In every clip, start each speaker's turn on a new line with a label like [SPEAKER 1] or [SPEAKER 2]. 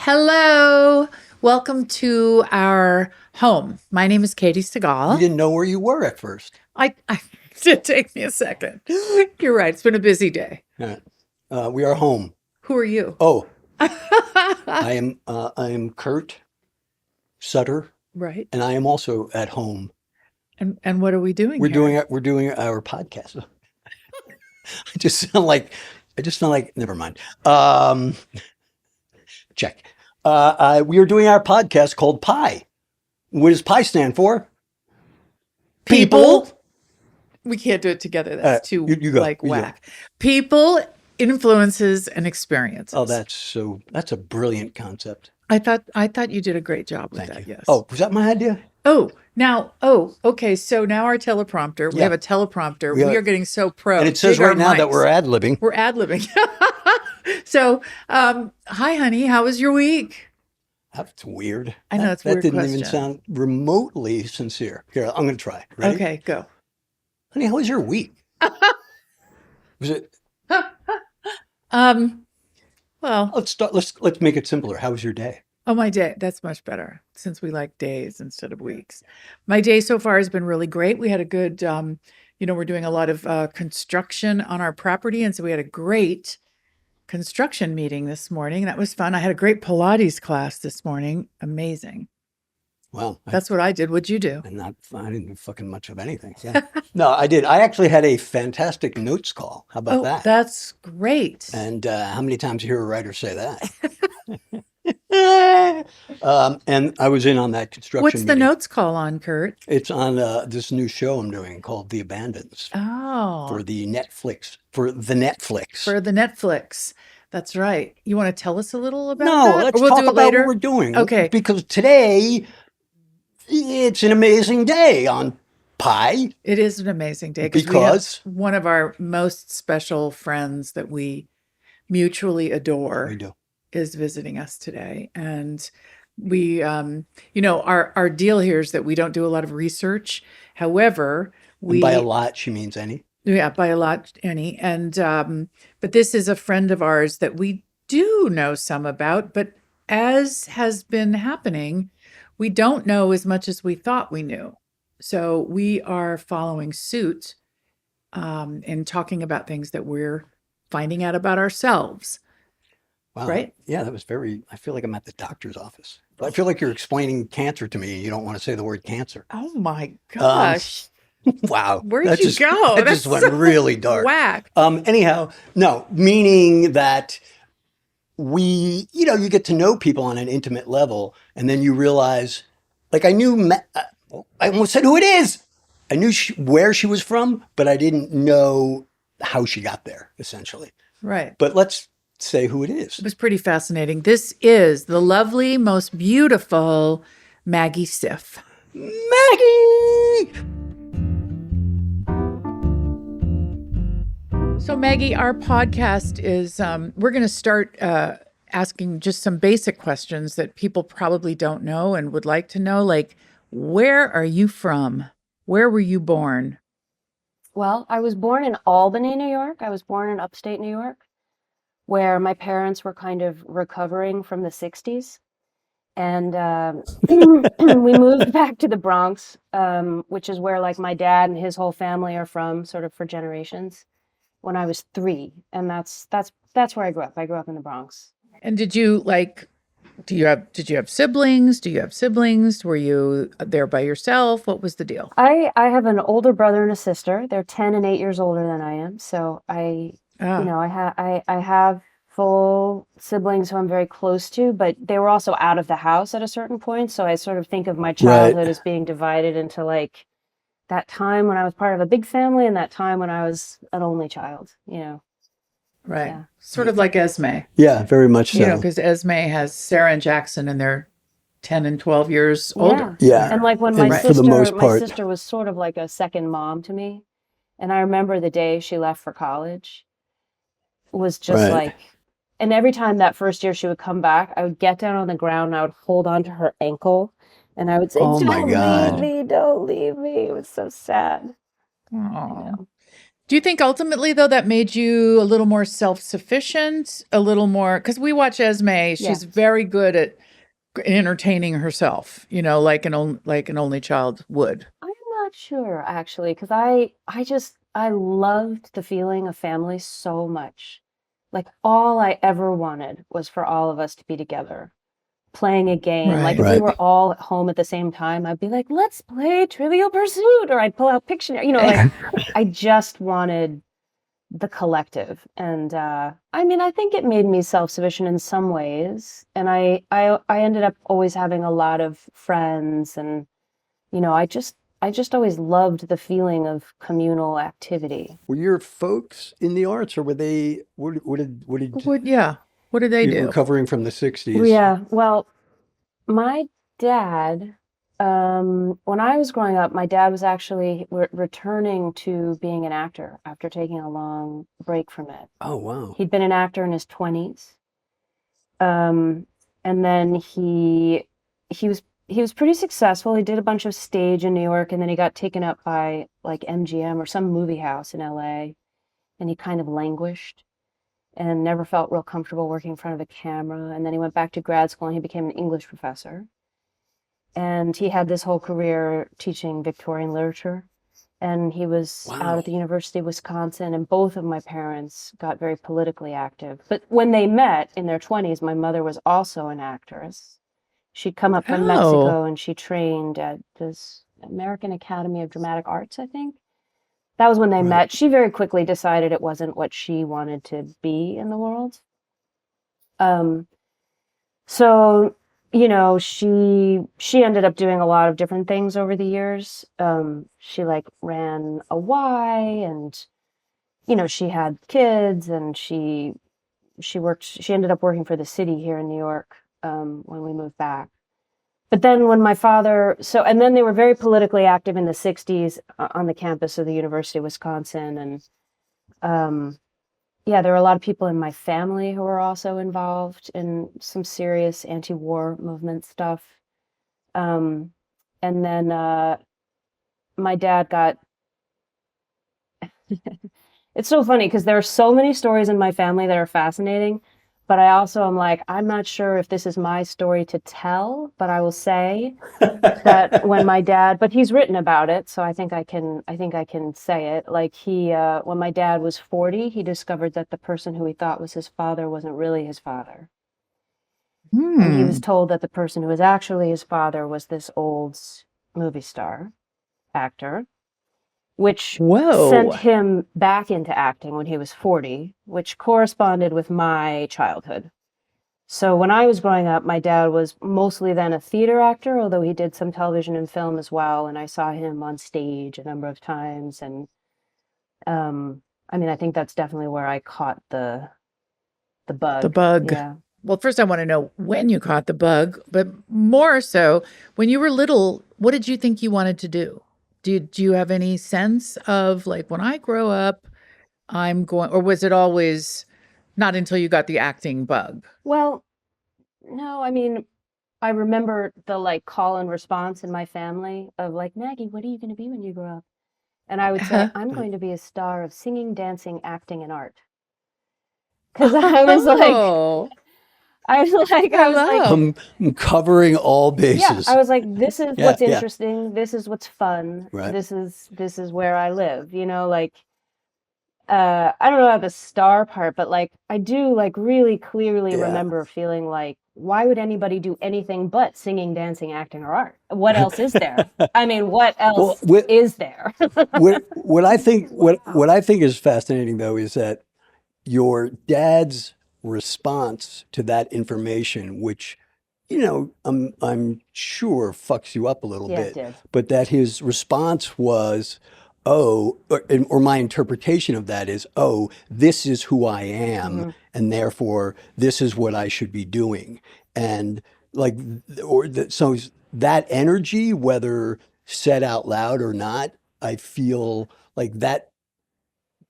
[SPEAKER 1] Hello. Welcome to our home. My name is Katey
[SPEAKER 2] You
[SPEAKER 1] Sagal.
[SPEAKER 2] didn't know where you were at first.
[SPEAKER 1] I did take me a second. You're right. It's been a busy day.
[SPEAKER 2] Yeah. We are home.
[SPEAKER 1] Who are you?
[SPEAKER 2] Oh, I am Kurt Sutter,
[SPEAKER 1] Right.
[SPEAKER 2] and I am also at home.
[SPEAKER 1] And what are we doing
[SPEAKER 2] We're
[SPEAKER 1] here?
[SPEAKER 2] doing our podcast. I just sound like never mind. Check. We are doing our podcast called Pi. What does Pi stand for?
[SPEAKER 1] People. We can't do it together. That's too
[SPEAKER 2] you go.
[SPEAKER 1] like
[SPEAKER 2] You go.
[SPEAKER 1] whack. People, influences, and experiences.
[SPEAKER 2] Oh, that's a brilliant concept.
[SPEAKER 1] I thought you did a great job with
[SPEAKER 2] Thank
[SPEAKER 1] that.
[SPEAKER 2] you.
[SPEAKER 1] Yes.
[SPEAKER 2] Oh, was that my idea?
[SPEAKER 1] Okay. So now our teleprompter. We
[SPEAKER 2] Yeah.
[SPEAKER 1] have a teleprompter.
[SPEAKER 2] We
[SPEAKER 1] We
[SPEAKER 2] have-
[SPEAKER 1] are getting so pro.
[SPEAKER 2] And it says
[SPEAKER 1] Jig our
[SPEAKER 2] right now that
[SPEAKER 1] mics.
[SPEAKER 2] we're ad-libbing.
[SPEAKER 1] We're ad-libbing. So, hi, honey. How was your week?
[SPEAKER 2] That's weird.
[SPEAKER 1] I know, it's a
[SPEAKER 2] that
[SPEAKER 1] weird
[SPEAKER 2] didn't even
[SPEAKER 1] question.
[SPEAKER 2] sound remotely sincere. Here, I'm going to try. Ready?
[SPEAKER 1] Okay, go.
[SPEAKER 2] Honey, how was your week? Was it?
[SPEAKER 1] Well,
[SPEAKER 2] Let's start. Let's make it simpler. How was your day?
[SPEAKER 1] oh, my day. That's much better since we like days instead of weeks. My day so far has been really great. We had a good, we're doing a lot of construction on our property. And so we had a great construction meeting this morning. That was fun. I had a great Pilates class this morning. Amazing.
[SPEAKER 2] Well,
[SPEAKER 1] That's what I did. What'd you do?
[SPEAKER 2] I didn't do fucking much of anything. Yeah. No, I did. I actually had a fantastic notes call. How about
[SPEAKER 1] Oh,
[SPEAKER 2] that?
[SPEAKER 1] that's great.
[SPEAKER 2] And how many times you hear a writer say that? And I was in on that construction
[SPEAKER 1] What's the
[SPEAKER 2] meeting.
[SPEAKER 1] notes call on, Kurt?
[SPEAKER 2] It's on this new show I'm doing called The Abandons
[SPEAKER 1] Oh,
[SPEAKER 2] for the Netflix. For the Netflix.
[SPEAKER 1] That's right. You want to tell us a little about
[SPEAKER 2] No,
[SPEAKER 1] that?
[SPEAKER 2] let's
[SPEAKER 1] Or we'll
[SPEAKER 2] talk
[SPEAKER 1] do it
[SPEAKER 2] about
[SPEAKER 1] later?
[SPEAKER 2] what we're doing.
[SPEAKER 1] Okay.
[SPEAKER 2] Because today it's an amazing day on Pi.
[SPEAKER 1] It is an amazing day
[SPEAKER 2] Because?
[SPEAKER 1] we have one of our most special friends that we mutually adore
[SPEAKER 2] We do.
[SPEAKER 1] is visiting us today. And we, our deal here is that we don't do a lot of research. However,
[SPEAKER 2] And by a lot, she means any.
[SPEAKER 1] Yeah, by a lot, Annie. And but this is a friend of ours that we do know some about, but as has been happening, we don't know as much as we thought we knew. So we are following suit and talking about things that we're finding out about ourselves.
[SPEAKER 2] Wow.
[SPEAKER 1] Right?
[SPEAKER 2] Yeah, that was I feel like I'm at the doctor's office. I feel like you're explaining cancer to me and you don't want to say the word cancer.
[SPEAKER 1] Oh my gosh.
[SPEAKER 2] Wow.
[SPEAKER 1] Where'd
[SPEAKER 2] That
[SPEAKER 1] you
[SPEAKER 2] just-
[SPEAKER 1] go?
[SPEAKER 2] That
[SPEAKER 1] That's
[SPEAKER 2] just went really dark.
[SPEAKER 1] Whack.
[SPEAKER 2] Anyhow, no, meaning that you get to know people on an intimate level, and then you realize, like I almost said who it is. I knew where she was from, but I didn't know how she got there, essentially.
[SPEAKER 1] Right.
[SPEAKER 2] But let's say who it is.
[SPEAKER 1] It was pretty fascinating. This is the lovely, most beautiful Maggie Siff.
[SPEAKER 2] Maggie!
[SPEAKER 1] So, Maggie, our podcast is, we're going to start asking just some basic questions that people probably don't know and would like to know. Like, where are you from? Where were you born?
[SPEAKER 3] Well, I was born in Albany, New York. I was born in upstate New York, where my parents were kind of recovering from the 60s. And we moved back to the Bronx, which is where like my dad and his whole family are from, sort of for generations, when I was 3. And that's where I grew up. I grew up in the Bronx.
[SPEAKER 1] And did you did you have siblings? Do you have siblings? Were you there by yourself? What was the deal?
[SPEAKER 3] I have an older brother and a sister. They're 10 and 8 years older than I am. So I have full siblings who I'm very close to, but they were also out of the house at a certain point. So I sort of think of my childhood as being divided into like that time when I was part of a big family and that time when I was an only child,
[SPEAKER 1] Right.
[SPEAKER 3] Yeah.
[SPEAKER 1] Sort of like Esme.
[SPEAKER 2] Yeah, very much so.
[SPEAKER 1] Because Esme has Sarah and Jackson and they're 10 and 12 years older.
[SPEAKER 2] Yeah.
[SPEAKER 3] And like when
[SPEAKER 2] And
[SPEAKER 3] my
[SPEAKER 2] for the most part-
[SPEAKER 3] sister was sort of like a second mom to me. And I remember the day she left for college was just
[SPEAKER 2] Right.
[SPEAKER 3] like, and every time that first year she would come back, I would get down on the ground and I would hold on to her ankle and I would say,
[SPEAKER 2] Oh my
[SPEAKER 3] "Don't
[SPEAKER 2] God.
[SPEAKER 3] leave me, don't leave me." It was so sad.
[SPEAKER 1] Aw. Do you think ultimately, though, that made you a little more self-sufficient, a little more, because we watch Esme, she's
[SPEAKER 3] Yes.
[SPEAKER 1] very good at entertaining herself, like an only child would.
[SPEAKER 3] I'm not sure actually, because I loved the feeling of family so much. Like all I ever wanted was for all of us to be together, playing a game. Like
[SPEAKER 1] Right.
[SPEAKER 3] if we
[SPEAKER 2] Right.
[SPEAKER 3] were all at home at the same time, I'd be like, let's play Trivial Pursuit, or I'd pull out Pictionary. Like I just wanted the collective. And I mean, I think it made me self-sufficient in some ways. And I ended up always having a lot of friends, and I just always loved the feeling of communal activity.
[SPEAKER 2] Were your folks in the arts, or were they? What did
[SPEAKER 1] What did they do?
[SPEAKER 2] recovering from the '60s?
[SPEAKER 3] Yeah, well, my dad, when I was growing up, my dad was actually returning to being an actor after taking a long break from it.
[SPEAKER 2] Oh wow.
[SPEAKER 3] He'd been an actor in his 20s. Um, and then he was pretty successful. He did a bunch of stage in New York, and then he got taken up by like MGM or some movie house in LA, and he kind of languished and never felt real comfortable working in front of a camera. And then he went back to grad school and he became an English professor. And he had this whole career teaching Victorian literature. And he was out
[SPEAKER 2] Wow.
[SPEAKER 3] at the University of Wisconsin, and both of my parents got very politically active. But when they met in their 20s, my mother was also an actress. She'd come up from Mexico,
[SPEAKER 1] Oh,
[SPEAKER 3] and she trained at this American Academy of Dramatic Arts, I think. That was when they
[SPEAKER 2] Right.
[SPEAKER 3] met. She very quickly decided it wasn't what she wanted to be in the world. Um, so, she ended up doing a lot of different things over the years. She like ran a Y, and she had kids, and she ended up working for the city here in New York when we moved back. But then when my father, and then they were very politically active in the 60s on the campus of the University of Wisconsin. And yeah, there were a lot of people in my family who were also involved in some serious anti-war movement stuff. Um, and then my dad got, it's so funny because there are so many stories in my family that are fascinating, but I also am like, I'm not sure if this is my story to tell, but I will say that when my dad, but he's written about it, so I think I can say it. Like when my dad was 40, he discovered that the person who he thought was his father wasn't really his father. And he was told that the person who was actually his father was this old movie star actor, which sent
[SPEAKER 1] whoa.
[SPEAKER 3] him back into acting when he was 40, which corresponded with my childhood. So when I was growing up, my dad was mostly then a theater actor, although he did some television and film as well. And I saw him on stage a number of times. And I mean, I think that's definitely where I caught the bug.
[SPEAKER 1] The bug.
[SPEAKER 3] Yeah.
[SPEAKER 1] Well, first I want to know when you caught the bug, but more so, when you were little, what did you think you wanted to do? Did you have any sense of like, when I grow up, I'm going, or was it always not until you got the acting bug?
[SPEAKER 3] Well, no, I mean, I remember the like call and response in my family of like, Maggie, what are you going to be when you grow up? And I would say, I'm going to be a star of singing, dancing, acting, and art. Because
[SPEAKER 1] Oh,
[SPEAKER 3] I was like,
[SPEAKER 1] hello.
[SPEAKER 2] I'm covering all
[SPEAKER 3] yeah,
[SPEAKER 2] bases.
[SPEAKER 3] I was like, this is
[SPEAKER 2] Yeah,
[SPEAKER 3] what's
[SPEAKER 2] yeah.
[SPEAKER 3] interesting. This is what's fun.
[SPEAKER 2] Right.
[SPEAKER 3] This is where I live. Like, I don't know about the star part, but like, I do like really clearly
[SPEAKER 2] Yeah.
[SPEAKER 3] remember feeling like, why would anybody do anything but singing, dancing, acting, or art? What else is there? I mean, what
[SPEAKER 2] Well,
[SPEAKER 3] else is there?
[SPEAKER 2] what I think
[SPEAKER 3] Wow.
[SPEAKER 2] what I think is fascinating though is that your dad's response to that information, which I'm sure fucks you up a little
[SPEAKER 3] Yeah, it
[SPEAKER 2] bit,
[SPEAKER 3] did.
[SPEAKER 2] but that his response was, oh, or my interpretation of that is, oh, this is who I am,
[SPEAKER 3] hmm
[SPEAKER 2] and therefore this is what I should be doing, and like, so that energy, whether said out loud or not, I feel like that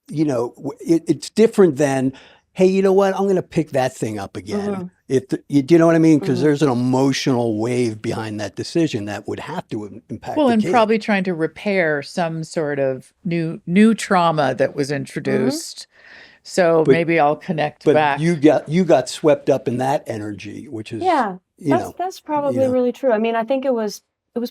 [SPEAKER 2] it's different than, hey, you know what? I'm going to pick that thing up again.
[SPEAKER 3] hmm
[SPEAKER 2] you know what I mean? Because
[SPEAKER 3] Mhm.
[SPEAKER 2] there's an emotional wave behind that decision that would have to impact
[SPEAKER 1] Well,
[SPEAKER 2] the
[SPEAKER 1] and
[SPEAKER 2] kid.
[SPEAKER 1] probably trying to repair some sort of new trauma that was
[SPEAKER 3] Mhm.
[SPEAKER 1] introduced. So
[SPEAKER 2] But
[SPEAKER 1] maybe I'll connect
[SPEAKER 2] but
[SPEAKER 1] back.
[SPEAKER 2] you got swept up in that energy, which is,
[SPEAKER 3] Yeah,
[SPEAKER 2] you know,
[SPEAKER 3] that's
[SPEAKER 2] you
[SPEAKER 3] probably
[SPEAKER 2] know,
[SPEAKER 3] really true. I mean, I think it was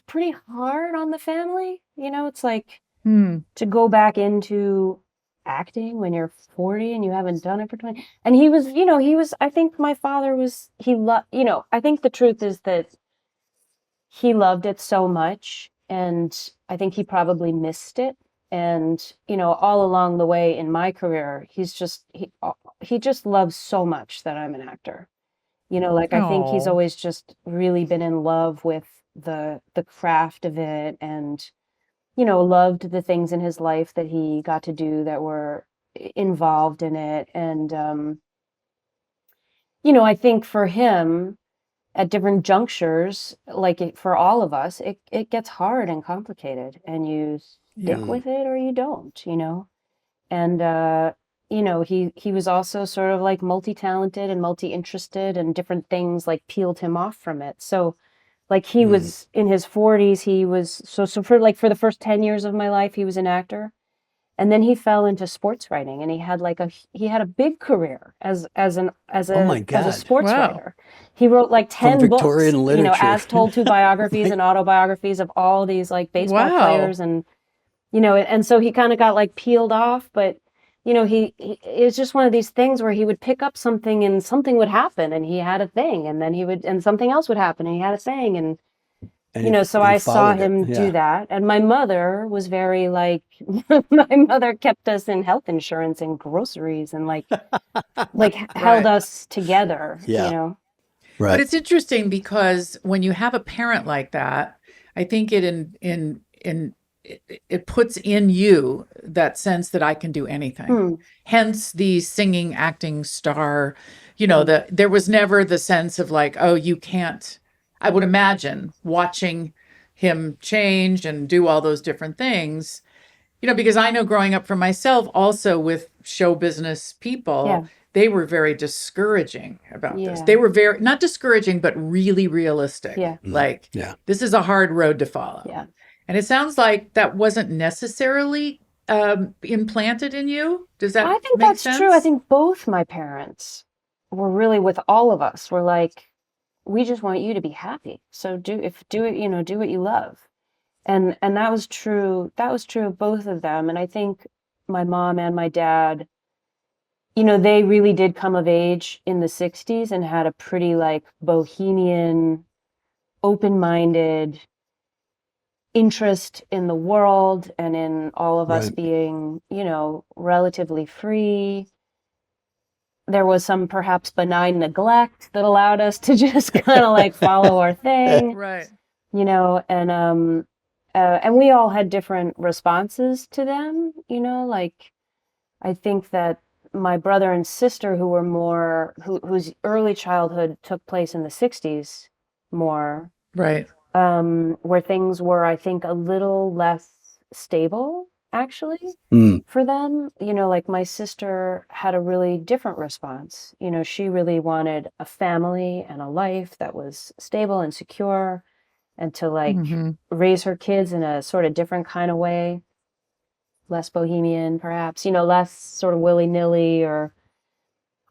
[SPEAKER 3] pretty hard on the family. You know, it's like
[SPEAKER 1] Hmm.
[SPEAKER 3] to go back into acting when you're 40 and you haven't done it for 20. And he was, you know, I think my father was, you know, I think the truth is that he loved it so much, and I think he probably missed it. And, you know, all along the way in my career, he just loves so much that I'm an actor. You know, like I think he's
[SPEAKER 1] Oh,
[SPEAKER 3] always just really been in love with the craft of it, and you know, loved the things in his life that he got to do that were involved in it. And you know, I think for him at different junctures, like for all of us, it gets hard and complicated, and you stick
[SPEAKER 1] yeah.
[SPEAKER 2] mm,
[SPEAKER 3] with it or you don't, you know. And you know, he was also sort of like multi-talented and multi-interested, and different things like peeled him off from it. So like he
[SPEAKER 2] mm.
[SPEAKER 3] was in his 40s, he was so for like for the first 10 years of my life, he was an actor. And then he fell into sports writing, and he had a big career
[SPEAKER 2] Oh my
[SPEAKER 3] as a
[SPEAKER 2] God.
[SPEAKER 3] sports
[SPEAKER 1] Wow.
[SPEAKER 3] writer. He wrote like
[SPEAKER 2] From
[SPEAKER 3] 10 books,
[SPEAKER 2] Victorian
[SPEAKER 3] you know,
[SPEAKER 2] literature.
[SPEAKER 3] as told to biographies and
[SPEAKER 2] Right?
[SPEAKER 3] autobiographies of all these like baseball
[SPEAKER 1] Wow.
[SPEAKER 3] players. And you know, and so he kind of got like peeled off. But you know, it's just one of these things where he would pick up something and something would happen and he had a thing, and then and something else would happen and he had a thing. And
[SPEAKER 2] And
[SPEAKER 3] you know, so
[SPEAKER 2] he
[SPEAKER 3] I saw
[SPEAKER 2] followed it.
[SPEAKER 3] him do
[SPEAKER 2] Yeah.
[SPEAKER 3] that. And my mother was very like, my mother kept us in health insurance and groceries, and like held
[SPEAKER 1] Right.
[SPEAKER 3] us together, you
[SPEAKER 2] Yeah.
[SPEAKER 3] know.
[SPEAKER 1] But
[SPEAKER 2] Right.
[SPEAKER 1] it's interesting because when you have a parent like that, I think it puts in you that sense that I can do anything.
[SPEAKER 3] Mm,
[SPEAKER 1] Hence the singing, acting star,
[SPEAKER 3] mm,
[SPEAKER 1] there was never the sense of like, oh, you can't. I would imagine watching him change and do all those different things, because I know growing up for myself, also with show business people,
[SPEAKER 3] yeah,
[SPEAKER 1] they were very discouraging about this.
[SPEAKER 3] yeah,
[SPEAKER 1] They were very, not discouraging, but really realistic.
[SPEAKER 3] yeah,
[SPEAKER 2] Mm.
[SPEAKER 1] Like,
[SPEAKER 2] Yeah.
[SPEAKER 1] this is a hard road to follow.
[SPEAKER 3] yeah.
[SPEAKER 1] And it sounds like that wasn't necessarily implanted in you. Does that
[SPEAKER 3] I think
[SPEAKER 1] make
[SPEAKER 3] that's true. I
[SPEAKER 1] sense?
[SPEAKER 3] think both my parents were really with all of us. Were like, we just want you to be happy. So do it, you know, do what you love. And that was true. That was true of both of them. And I think my mom and my dad, you know, they really did come of age in the 60s and had a pretty like bohemian, open-minded interest in the world and in all of us
[SPEAKER 2] Right.
[SPEAKER 3] being, you know, relatively free. There was some perhaps benign neglect that allowed us to just kind of like follow our thing,
[SPEAKER 1] Right.
[SPEAKER 3] you know. And we all had different responses to them, you know. Like I think that my brother and sister, who were more whose early childhood took place in the 60s more,
[SPEAKER 1] Right.
[SPEAKER 3] where things were, I think, a little less stable, actually,
[SPEAKER 2] Mm.
[SPEAKER 3] for them. You know, like my sister had a really different response. You know, she really wanted a family and a life that was stable and secure, and to like
[SPEAKER 1] Hmm.
[SPEAKER 3] raise her kids in a sort of different kind of way, less bohemian, perhaps, you know, less sort of willy-nilly or,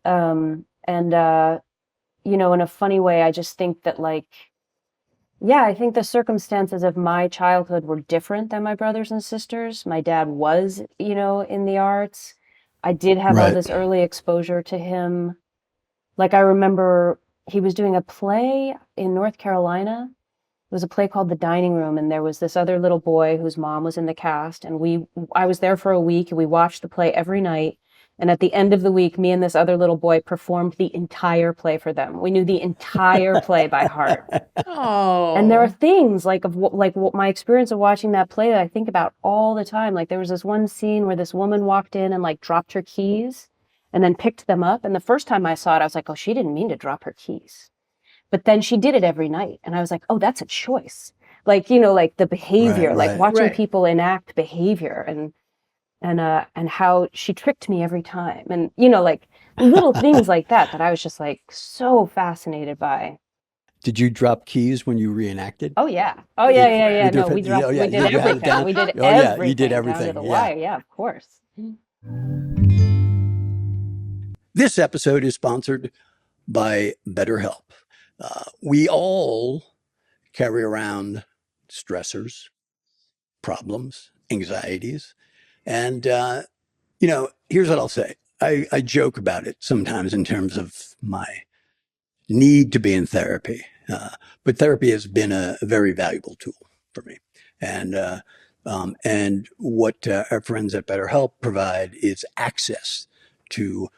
[SPEAKER 3] and, you know, in a funny way, I just think that like, yeah, I think the circumstances of my childhood were different than my brothers and sisters. My dad was, you know, in the arts. I did have all
[SPEAKER 2] Right.
[SPEAKER 3] this early exposure to him. Like I remember he was doing a play in North Carolina. It was a play called The Dining Room, and there was this other little boy whose mom was in the cast, and I was there for a week, and we watched the play every night. And at the end of the week, me and this other little boy performed the entire play for them. We knew the entire play by heart. And there are
[SPEAKER 1] Oh,
[SPEAKER 3] things like what my experience of watching that play that I think about all the time. Like there was this one scene where this woman walked in and like dropped her keys and then picked them up. And the first time I saw it, I was like, oh, she didn't mean to drop her keys. But then she did it every night. And I was like, oh, that's a choice. Like, you know, like the
[SPEAKER 2] Right.
[SPEAKER 3] behavior, like
[SPEAKER 2] Right.
[SPEAKER 3] watching
[SPEAKER 1] right.
[SPEAKER 3] people enact behavior and how she tricked me every time. And, you know, like little things like that that I was just like so fascinated by.
[SPEAKER 2] Did you drop keys when you reenacted?
[SPEAKER 3] Oh yeah. Oh
[SPEAKER 2] Did,
[SPEAKER 3] yeah.
[SPEAKER 2] did you,
[SPEAKER 3] No, we
[SPEAKER 2] oh
[SPEAKER 3] dropped,
[SPEAKER 2] yeah,
[SPEAKER 3] we did
[SPEAKER 2] you had it
[SPEAKER 3] everything.
[SPEAKER 2] down?
[SPEAKER 3] We did
[SPEAKER 2] Oh yeah, you did
[SPEAKER 3] everything down to
[SPEAKER 2] everything.
[SPEAKER 3] the
[SPEAKER 2] Yeah.
[SPEAKER 3] wire. Yeah, of course.
[SPEAKER 2] This episode is sponsored by BetterHelp. We all carry around stressors, problems, anxieties. And, here's what I'll say. I joke about it sometimes in terms of my need to be in therapy. But therapy has been a very valuable tool for me. And what our friends at BetterHelp provide is access to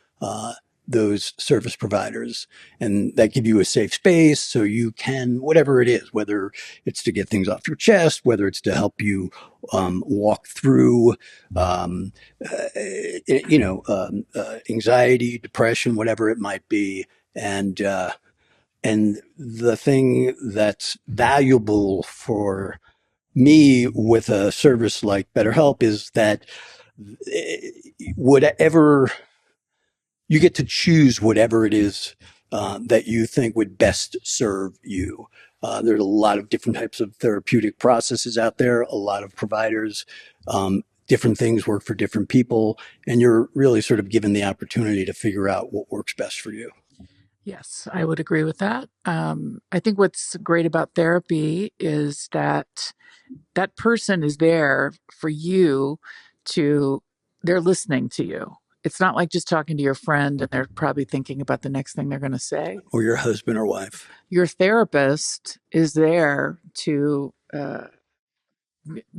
[SPEAKER 2] those service providers, and that give you a safe space so you can, whatever it is, whether it's to get things off your chest, whether it's to help you walk through, anxiety, depression, whatever it might be, and the thing that's valuable for me with a service like BetterHelp is that whatever you get to choose whatever it is that you think would best serve you. There's a lot of different types of therapeutic processes out there, a lot of providers. Different things work for different people, and you're really sort of given the opportunity to figure out what works best for you.
[SPEAKER 1] Yes, I would agree with that. I think what's great about therapy is that that person is there for you to, they're listening to you. It's not like just talking to your friend and they're probably thinking about the next thing they're going to say.
[SPEAKER 2] Or your husband or wife.
[SPEAKER 1] Your therapist is there to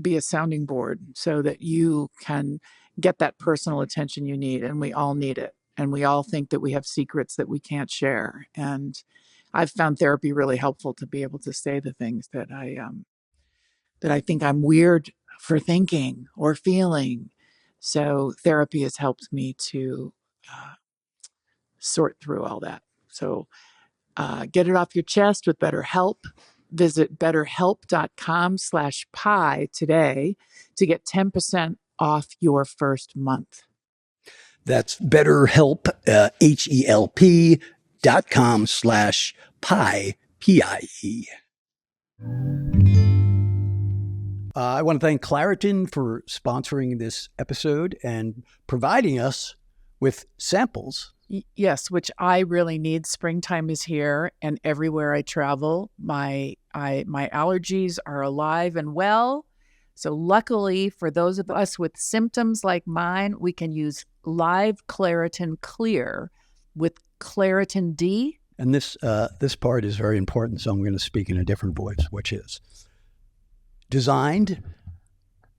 [SPEAKER 1] be a sounding board so that you can get that personal attention you need. And we all need it. And we all think that we have secrets that we can't share. And I've found therapy really helpful to be able to say the things that I think I'm weird for thinking or feeling. So therapy has helped me to sort through all that. So get it off your chest with BetterHelp. Visit betterhelp.com/pie today to get 10% off your first month.
[SPEAKER 2] That's BetterHelp, HELP.com/pie, PIE. I want to thank Claritin for sponsoring this episode and providing us with samples.
[SPEAKER 1] Yes, which I really need. Springtime is here, and everywhere I travel, my allergies are alive and well. So luckily for those of us with symptoms like mine, we can use live Claritin Clear with Claritin D.
[SPEAKER 2] And this part is very important, so I'm going to speak in a different voice, which is designed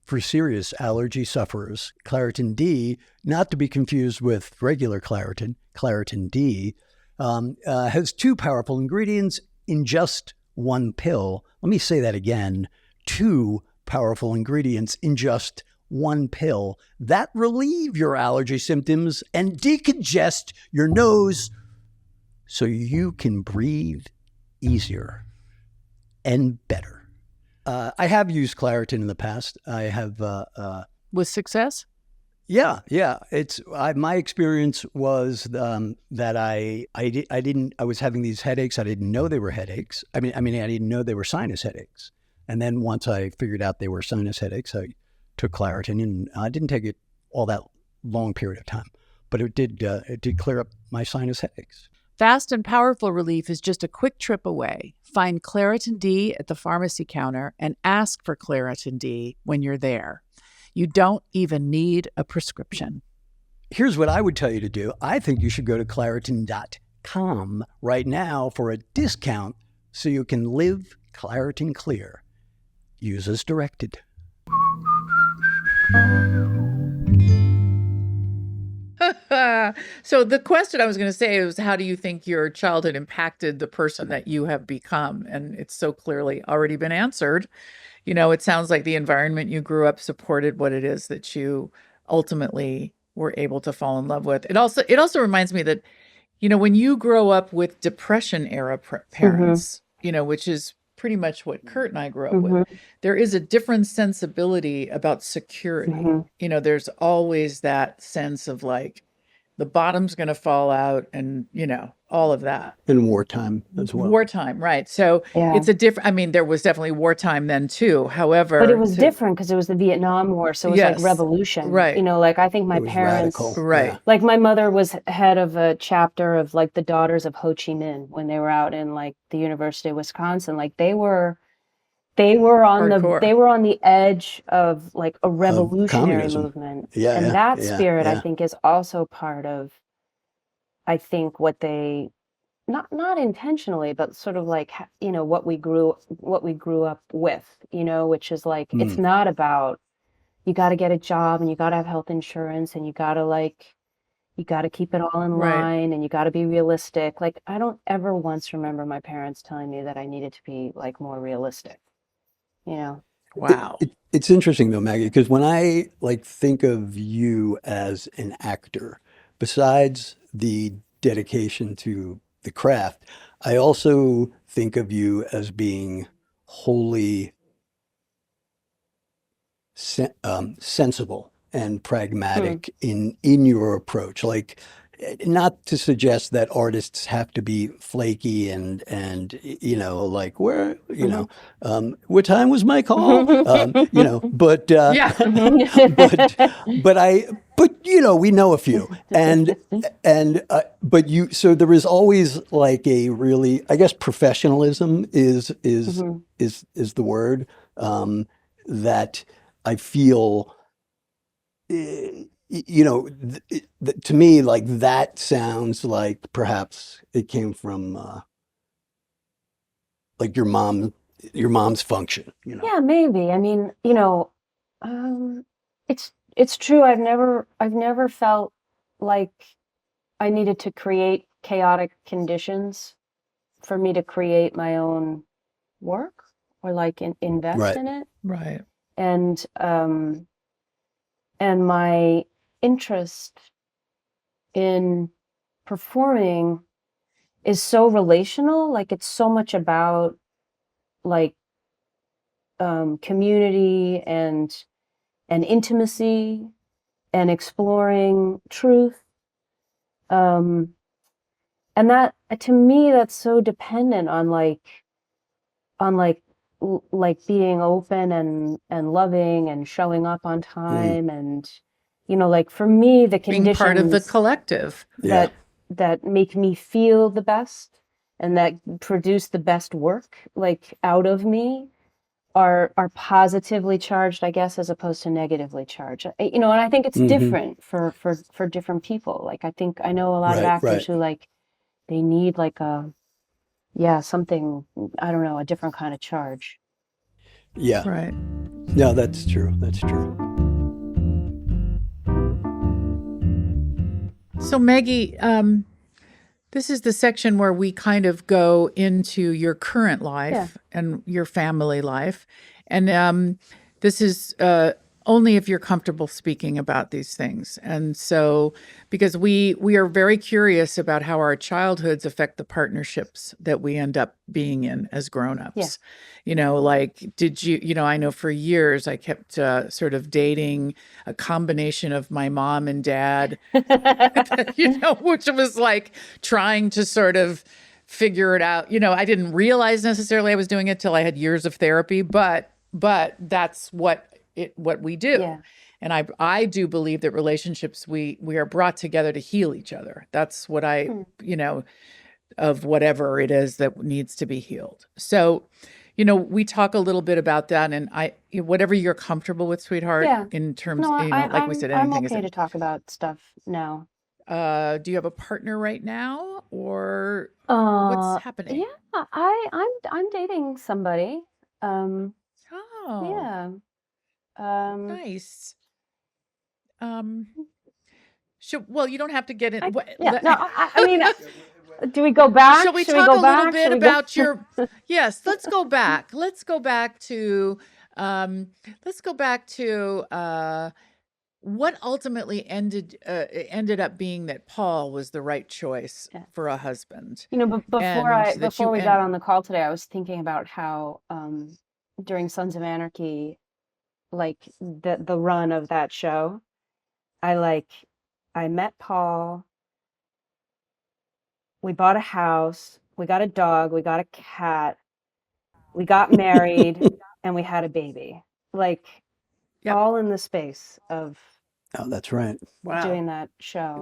[SPEAKER 2] for serious allergy sufferers. Claritin D, not to be confused with regular Claritin, Claritin D, has two powerful ingredients in just one pill. Let me say that again. Two powerful ingredients in just one pill that relieve your allergy symptoms and decongest your nose so you can breathe easier and better. I have used Claritin in the past. I have
[SPEAKER 1] With success?
[SPEAKER 2] Yeah. My experience was that I was having these headaches. I didn't know they were headaches. I didn't know they were sinus headaches. And then once I figured out they were sinus headaches, I took Claritin, and I didn't take it all that long period of time, but it did clear up my sinus headaches.
[SPEAKER 1] Fast and powerful relief is just a quick trip away. Find Claritin D at the pharmacy counter and ask for Claritin D when you're there. You don't even need a prescription.
[SPEAKER 2] Here's what I would tell you to do. I think you should go to Claritin.com right now for a discount so you can live Claritin Clear. Use as directed.
[SPEAKER 1] So the question I was going to say was, how do you think your childhood impacted the person that you have become? And it's so clearly already been answered. It sounds like the environment you grew up supported what it is that you ultimately were able to fall in love with. It also reminds me that, when you grow up with depression era parents, which is pretty much what Kurt and I grew up with, there is a different sensibility about security. There's always that sense of like, the bottom's going to fall out, and all of that.
[SPEAKER 2] In wartime as well.
[SPEAKER 1] Wartime, right? So
[SPEAKER 3] Yeah.
[SPEAKER 1] it's a different. I mean, there was definitely wartime then too. However,
[SPEAKER 3] But it was different because it was the Vietnam War, so it was like
[SPEAKER 1] Yes,
[SPEAKER 3] revolution.
[SPEAKER 1] right.
[SPEAKER 3] Like I think my
[SPEAKER 2] It was
[SPEAKER 3] parents,
[SPEAKER 2] radical.
[SPEAKER 1] Right.
[SPEAKER 2] Yeah.
[SPEAKER 3] like my mother was head of a chapter of like the Daughters of Ho Chi Minh when they were out in like the University of Wisconsin. Like they were on
[SPEAKER 1] Hardcore.
[SPEAKER 3] they were on the edge of like a revolutionary
[SPEAKER 2] communism.
[SPEAKER 3] movement.
[SPEAKER 2] Yeah,
[SPEAKER 3] And
[SPEAKER 2] yeah,
[SPEAKER 3] that
[SPEAKER 2] yeah,
[SPEAKER 3] spirit, I
[SPEAKER 2] yeah.
[SPEAKER 3] think, is also part of, I think, what they not intentionally, but sort of like what we grew up with, which is like it's not about you got to get a job and you got to have health insurance and you got to keep it all in
[SPEAKER 1] Right.
[SPEAKER 3] line and you got to be realistic. Like I don't ever once remember my parents telling me that I needed to be like more realistic.
[SPEAKER 1] Wow.
[SPEAKER 2] It's interesting though, Maggie, because when I like think of you as an actor, besides the dedication to the craft, I also think of you as being wholly sensible and pragmatic in your approach. Like, not to suggest that artists have to be flaky and like what time was my call? But
[SPEAKER 1] Yeah.
[SPEAKER 2] but we know a few, so there is always like a really, I guess, professionalism is the word, that I feel, to me, like that sounds like perhaps it came from like your mom's function.
[SPEAKER 3] Yeah, maybe. I mean, it's true. I've never felt like I needed to create chaotic conditions for me to create my own work or like invest
[SPEAKER 2] Right.
[SPEAKER 3] in it.
[SPEAKER 1] Right.
[SPEAKER 3] And my interest in performing is so relational. Like it's so much about like community and intimacy and exploring truth. And that, to me, that's so dependent on being open and loving and showing up on time. And, like for me, the
[SPEAKER 1] Being part of the
[SPEAKER 3] conditions
[SPEAKER 1] collective.
[SPEAKER 2] Yeah.
[SPEAKER 3] that make me feel the best and that produce the best work, like out of me, are positively charged, I guess, as opposed to negatively charged. And I think it's different for different people. Like I know a lot of
[SPEAKER 2] Right,
[SPEAKER 3] actors
[SPEAKER 2] right.
[SPEAKER 3] who like they need like something, I don't know, a different kind of charge.
[SPEAKER 2] Yeah.
[SPEAKER 1] Right.
[SPEAKER 2] No, that's true. That's true.
[SPEAKER 1] So Maggie, this is the section where we kind of go into your current life and your family life. And this is only if you're comfortable speaking about these things. And so, because we are very curious about how our childhoods affect the partnerships that we end up being in as grown-ups. Like, did you, I know for years I kept sort of dating a combination of my mom and dad, which was like trying to sort of figure it out. I didn't realize necessarily I was doing it till I had years of therapy, but that's what we do.
[SPEAKER 3] Yeah.
[SPEAKER 1] And I do believe that relationships, we are brought together to heal each other. That's what of whatever it is that needs to be healed. So, we talk a little bit about that, and whatever you're comfortable with, sweetheart, in terms,
[SPEAKER 3] No,
[SPEAKER 1] like we said,
[SPEAKER 3] I'm
[SPEAKER 1] anything
[SPEAKER 3] okay to talk about stuff now.
[SPEAKER 1] do you have a partner right now, or what's happening?
[SPEAKER 3] Yeah, I'm dating somebody.
[SPEAKER 1] Oh,
[SPEAKER 3] Yeah.
[SPEAKER 1] nice. Well, you don't have to get in.
[SPEAKER 3] I mean, do we go back?
[SPEAKER 1] Shall we
[SPEAKER 3] Should
[SPEAKER 1] talk
[SPEAKER 3] go
[SPEAKER 1] a
[SPEAKER 3] back?
[SPEAKER 1] little bit
[SPEAKER 3] Should we go-
[SPEAKER 1] about your? Yes, let's go back. Let's go back to. What ultimately ended up being that Paul was the right choice for a husband.
[SPEAKER 3] Before we got on the call today, I was thinking about how during Sons of Anarchy, like the run of that show, I I met Paul. We bought a house. We got a dog. We got a cat. We got married, and we had a baby. Like
[SPEAKER 1] Yep.
[SPEAKER 3] all in the space of
[SPEAKER 2] Oh, that's right.
[SPEAKER 1] Wow.
[SPEAKER 3] doing that
[SPEAKER 1] It
[SPEAKER 3] show.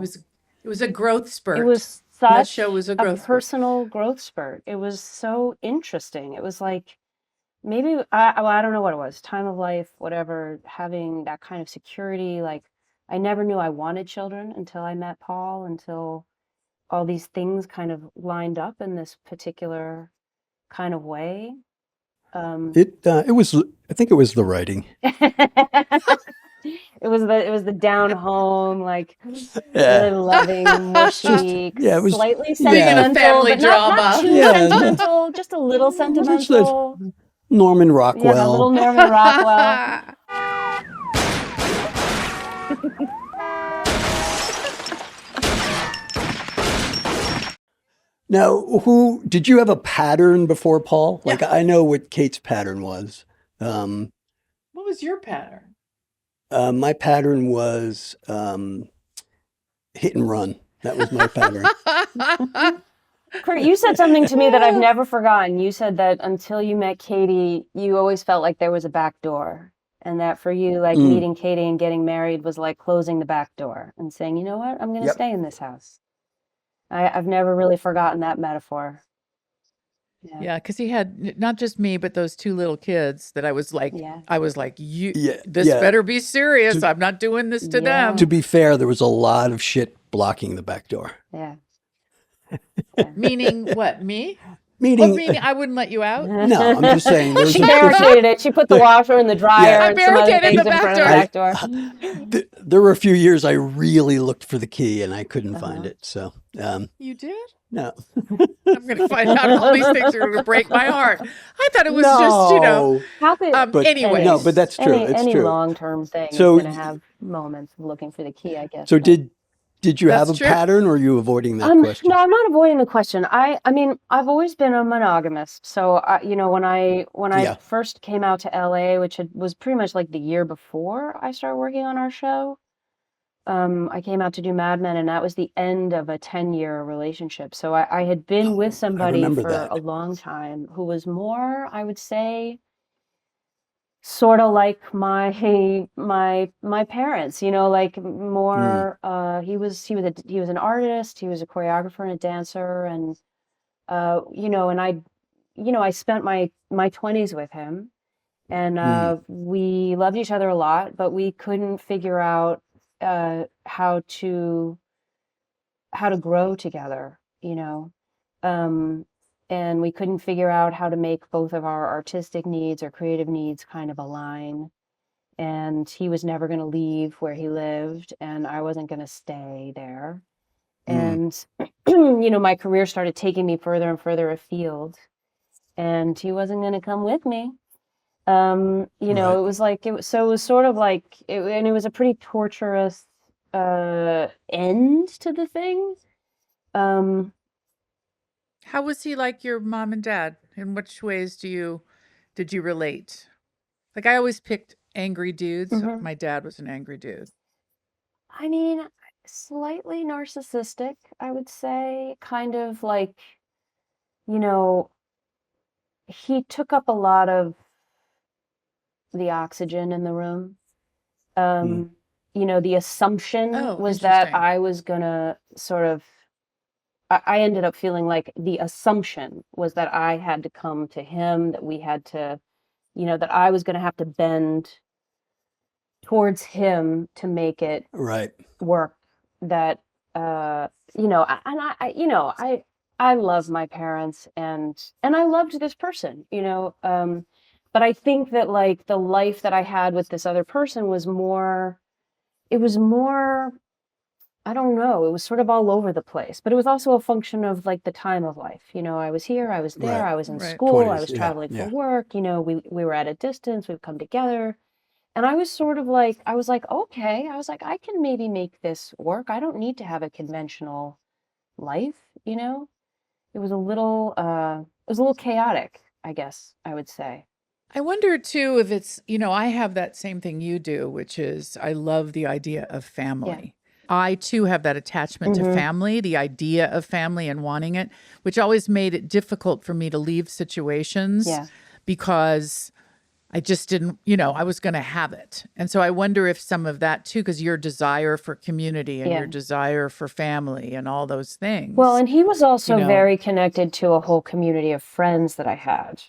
[SPEAKER 1] was a growth spurt.
[SPEAKER 3] It was
[SPEAKER 1] That
[SPEAKER 3] such
[SPEAKER 1] show was a
[SPEAKER 3] a
[SPEAKER 1] growth spurt.
[SPEAKER 3] personal growth spurt. It was so interesting. It was like maybe I don't know what it was, time of life, whatever, having that kind of security. Like I never knew I wanted children until I met Paul, until all these things kind of lined up in this particular kind of way.
[SPEAKER 2] It was. I think it was the writing.
[SPEAKER 3] It was the down home, like
[SPEAKER 2] Yeah.
[SPEAKER 3] really loving, mushy,
[SPEAKER 2] yeah, it was-
[SPEAKER 3] slightly
[SPEAKER 2] yeah.
[SPEAKER 3] sentimental,
[SPEAKER 1] Family
[SPEAKER 3] but not
[SPEAKER 1] drama.
[SPEAKER 3] too
[SPEAKER 2] Yeah.
[SPEAKER 3] sentimental, just a little sentimental.
[SPEAKER 2] Norman
[SPEAKER 3] Yeah,
[SPEAKER 2] Rockwell.
[SPEAKER 3] little Norman Rockwell.
[SPEAKER 2] Now, who did you have a pattern before Paul? Like I know what Kate's pattern was.
[SPEAKER 1] What was your pattern?
[SPEAKER 2] My pattern was hit and run. That was my pattern.
[SPEAKER 3] Kurt, you said something to me that I've never forgotten. You said that until you met Katey, you always felt like there was a back door. And that for you, like meeting Katey and getting married was like closing the back door and saying, you know what, I'm going to
[SPEAKER 2] Yep.
[SPEAKER 3] stay in this house. I've never really forgotten that metaphor.
[SPEAKER 1] Yeah, because he had not just me, but those two little kids that I was like, you, this better be serious. I'm not doing this to them.
[SPEAKER 2] To be fair, there was a lot of shit blocking the back door.
[SPEAKER 3] Yeah.
[SPEAKER 1] Meaning what? Me?
[SPEAKER 2] Meaning,
[SPEAKER 1] What meaning I wouldn't let you out?
[SPEAKER 2] no, I'm just saying. There was
[SPEAKER 3] She
[SPEAKER 2] a-
[SPEAKER 3] barricaded it. She put the washer in the dryer
[SPEAKER 1] I
[SPEAKER 3] and some other
[SPEAKER 1] barricaded
[SPEAKER 3] things
[SPEAKER 1] the
[SPEAKER 3] in front
[SPEAKER 1] back
[SPEAKER 3] of the back door.
[SPEAKER 2] There were a few years I really looked for the key and I couldn't find it. So,
[SPEAKER 1] You did?
[SPEAKER 2] no.
[SPEAKER 1] I'm going to find out all these things are going to break my heart. I thought it was just,
[SPEAKER 2] No.
[SPEAKER 3] How could,
[SPEAKER 2] But
[SPEAKER 1] anyways.
[SPEAKER 2] no, but that's true. It's
[SPEAKER 3] any
[SPEAKER 2] true.
[SPEAKER 3] long-term thing
[SPEAKER 2] So
[SPEAKER 3] is going to have moments of looking for the key, I guess.
[SPEAKER 2] So
[SPEAKER 3] but-
[SPEAKER 2] did you have a
[SPEAKER 1] That's true.
[SPEAKER 2] pattern, or are you avoiding that question?
[SPEAKER 3] No, I'm not avoiding the question. I mean, I've always been a monogamist. So, when I
[SPEAKER 2] Yeah.
[SPEAKER 3] first came out to LA, which was pretty much like the year before I started working on our show, I came out to do Mad Men, and that was the end of a 10-year relationship. So I had been with somebody
[SPEAKER 2] remember
[SPEAKER 3] for
[SPEAKER 2] that.
[SPEAKER 3] a long time who was more, I would say, sort of like my parents, like more he was an artist, he was a choreographer and a dancer, and and I spent my 20s with him, and we loved each other a lot, but we couldn't figure out how to grow together, and we couldn't figure out how to make both of our artistic needs or creative needs kind of align. And he was never going to leave where he lived, and I wasn't going to stay there. And, my career started taking me further and further afield, and he wasn't going to come with me. Right. It was like, it was sort of like, and it was a pretty torturous end to the thing.
[SPEAKER 1] How was he like your mom and dad? In which ways did you relate? Like I always picked angry dudes.
[SPEAKER 3] Mhm.
[SPEAKER 1] My dad was an angry dude.
[SPEAKER 3] I mean, slightly narcissistic, I would say. Kind of like, he took up a lot of the oxygen in the room. The assumption was that
[SPEAKER 1] interesting.
[SPEAKER 3] I was gonna sort of, I ended up feeling like the assumption was that I had to come to him, that we had to, that I was gonna have to bend towards him to make it
[SPEAKER 2] Right.
[SPEAKER 3] work. That I love my parents, and I loved this person, but I think that like the life that I had with this other person was more, I don't know, it was sort of all over the place, but it was also a function of like the time of life. I was here, I was there,
[SPEAKER 2] Right.
[SPEAKER 3] I was in
[SPEAKER 1] Right.
[SPEAKER 3] school, I
[SPEAKER 2] 20s,
[SPEAKER 3] was
[SPEAKER 2] yeah,
[SPEAKER 3] traveling
[SPEAKER 2] yeah.
[SPEAKER 3] for work, we were at a distance, we've come together. And I was sort of like, okay, I can maybe make this work. I don't need to have a conventional life, It was a little chaotic, I guess I would say.
[SPEAKER 1] I wonder too if it's, I have that same thing you do, which is I love the idea of family. I too have that attachment to family, the idea of family and wanting it, which always made it difficult for me to leave situations
[SPEAKER 3] Yeah.
[SPEAKER 1] because I just didn't, I was going to have it. And so I wonder if some of that too, because your desire for community and
[SPEAKER 3] Yeah.
[SPEAKER 1] your desire for family and all those things.
[SPEAKER 3] Well, and he was also
[SPEAKER 1] know.
[SPEAKER 3] very connected to a whole community of friends that I had.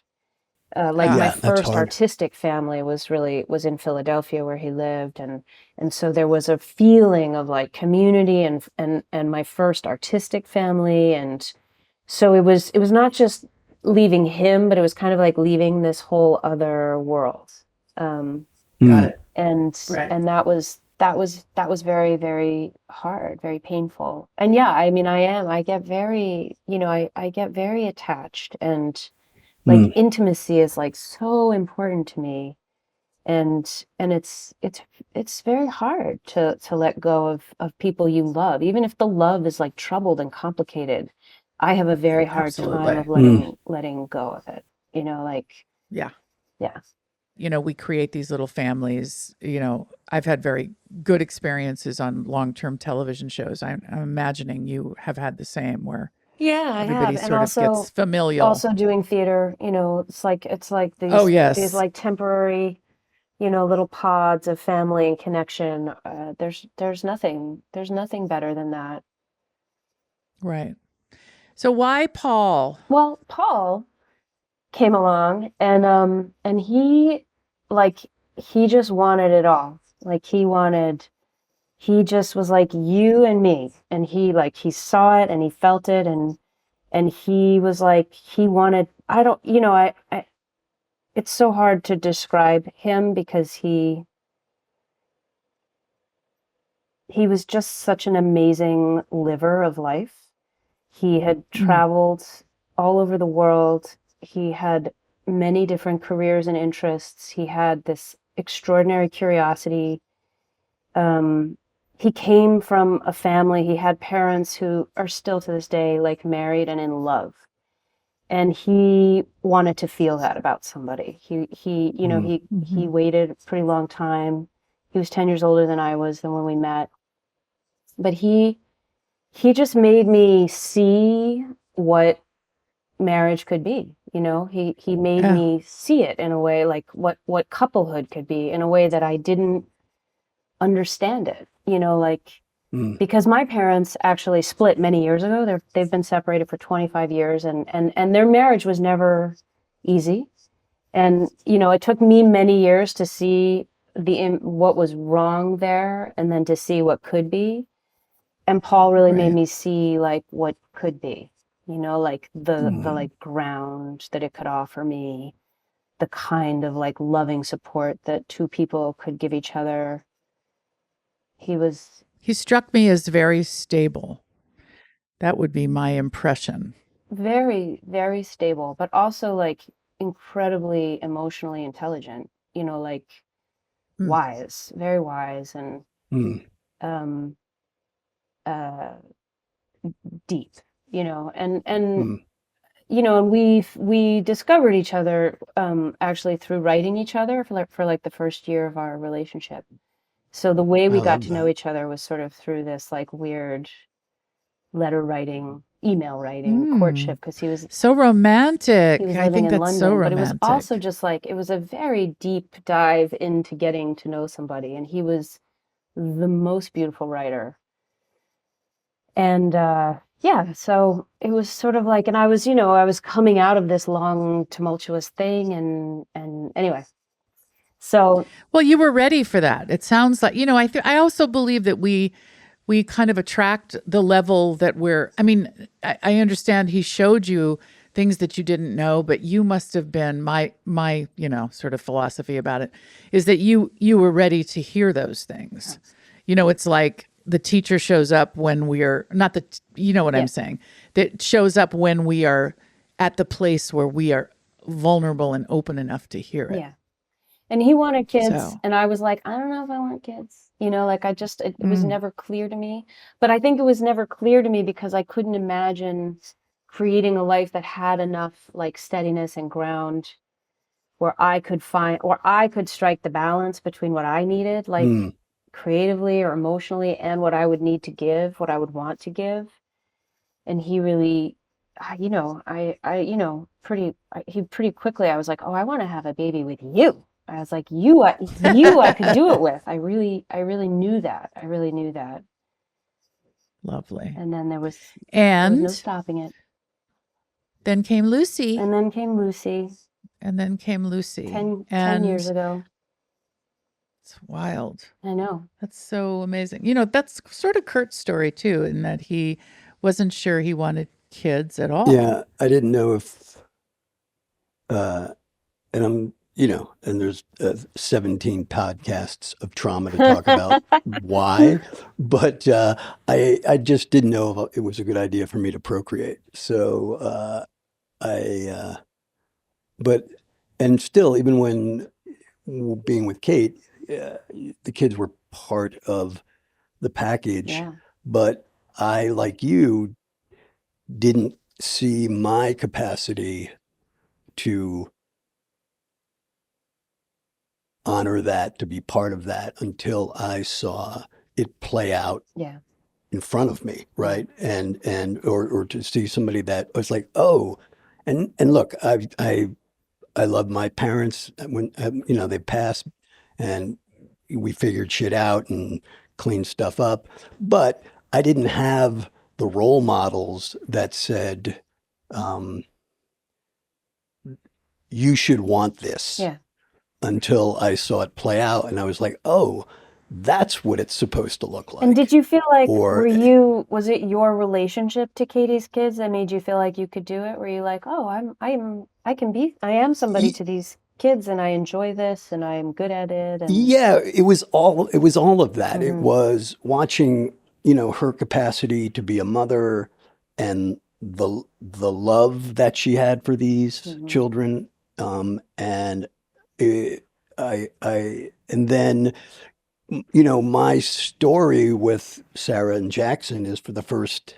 [SPEAKER 3] Like my
[SPEAKER 2] Yeah, that's
[SPEAKER 3] first
[SPEAKER 2] hard.
[SPEAKER 3] artistic family was in Philadelphia where he lived, and so there was a feeling of like community and my first artistic family, and so it was not just leaving him, but it was kind of like leaving this whole other world.
[SPEAKER 1] Got it.
[SPEAKER 3] And
[SPEAKER 1] Right.
[SPEAKER 3] and that was very, very hard, very painful. And yeah, I mean, I get very, I get very attached, and like intimacy is like so important to me, and it's very hard to let go of people you love, even if the love is like troubled and complicated. I have a very hard time of letting go of it, like
[SPEAKER 1] Yeah.
[SPEAKER 3] yeah.
[SPEAKER 1] We create these little families. I've had very good experiences on long-term television shows. I'm imagining you have had the same where
[SPEAKER 3] Yeah, I
[SPEAKER 1] everybody
[SPEAKER 3] have. And
[SPEAKER 1] sort of gets familial.
[SPEAKER 3] also doing theater, it's like these
[SPEAKER 1] Oh, yes.
[SPEAKER 3] these like temporary, little pods of family and connection. There's nothing better than that.
[SPEAKER 1] Right. So why Paul?
[SPEAKER 3] Well, Paul came along, and he just wanted it all. Like he just was like you and me, and he saw it and he felt it, and he was like he wanted, I don't, I it's so hard to describe him because he was just such an amazing liver of life. He had traveled all over the world. He had many different careers and interests. He had this extraordinary curiosity. He came from a family. He had parents who are still to this day like married and in love. And he wanted to feel that about somebody. He waited a pretty long time. He was 10 years older than I was when we met. But he just made me see what marriage could be. He made me see it in a way, like what couplehood could be, in a way that I didn't understand it. Because my parents actually split many years ago. They've been separated for 25 years, and their marriage was never easy. And it took me many years to see what was wrong there, and then to see what could be. And Paul really made me see like what could be, like the like ground that it could offer me, the kind of like loving support that two people could give each other.
[SPEAKER 1] He struck me as very stable. That would be my impression.
[SPEAKER 3] Very, very stable, but also like incredibly emotionally intelligent, like wise, very wise, and deep, and we discovered each other actually through writing each other for like the first year of our relationship. So the way we got to know each other was sort of through this like weird letter writing, email writing, courtship, because he was
[SPEAKER 1] so romantic.
[SPEAKER 3] He was
[SPEAKER 1] I
[SPEAKER 3] living
[SPEAKER 1] think
[SPEAKER 3] in
[SPEAKER 1] that's
[SPEAKER 3] London,
[SPEAKER 1] so
[SPEAKER 3] but it was
[SPEAKER 1] romantic.
[SPEAKER 3] also just like it was a very deep dive into getting to know somebody, and he was the most beautiful writer. And yeah, so it was sort of like, and I was, I was coming out of this long tumultuous thing, and anyway. So,
[SPEAKER 1] well, you were ready for that. It sounds like, I also believe that we kind of attract the level that I understand he showed you things that you didn't know, but you must have been my sort of philosophy about it is that you were ready to hear those things. It's like the teacher shows up when we're not the, I'm saying, that shows up when we are at the place where we are vulnerable and open enough to hear it.
[SPEAKER 3] Yeah. And he wanted kids, and I was like, I don't know if I want kids. Like it was never clear to me. But I think it was never clear to me because I couldn't imagine creating a life that had enough like steadiness and ground where I could strike the balance between what I needed, like creatively or emotionally, and what I would need to give, what I would want to give. And he really, he pretty quickly, I was like, oh, I want to have a baby with you. I was like, I could do it with. I really knew that. I really knew that.
[SPEAKER 1] Lovely.
[SPEAKER 3] And then there was no
[SPEAKER 1] And
[SPEAKER 3] stopping it.
[SPEAKER 1] then came Lucy.
[SPEAKER 3] And then came Lucy
[SPEAKER 1] And then came Lucy.
[SPEAKER 3] 10
[SPEAKER 1] And
[SPEAKER 3] years ago.
[SPEAKER 1] it's wild.
[SPEAKER 3] I know.
[SPEAKER 1] That's so amazing. You know, that's sort of Kurt's story too, in that he wasn't sure he wanted kids at all.
[SPEAKER 2] Yeah, I didn't know if, and I'm, and there's 17 podcasts of trauma to talk about why, but I just didn't know if it was a good idea for me to procreate. So and still, even when being with Kate, the kids were part of the package,
[SPEAKER 3] Yeah.
[SPEAKER 2] but I, like you, didn't see my capacity to honor that, to be part of that, until I saw it play out
[SPEAKER 3] Yeah.
[SPEAKER 2] in front of me, right? Or to see somebody that was like, oh, and look, I love my parents when they passed, and we figured shit out and cleaned stuff up, but I didn't have the role models that said, you should want this.
[SPEAKER 3] Yeah.
[SPEAKER 2] Until I saw it play out, and I was like, oh, that's what it's supposed to look like.
[SPEAKER 3] And did you feel like,
[SPEAKER 2] Or
[SPEAKER 3] was it your relationship to Katie's kids that made you feel like you could do it? Were you like, oh, I am somebody to these kids, and I enjoy this, and I'm good at it? And
[SPEAKER 2] yeah, it was all of that. It was watching, her capacity to be a mother, and the love that she had for these children, and and then, my story with Sarah and Jackson is, for the first,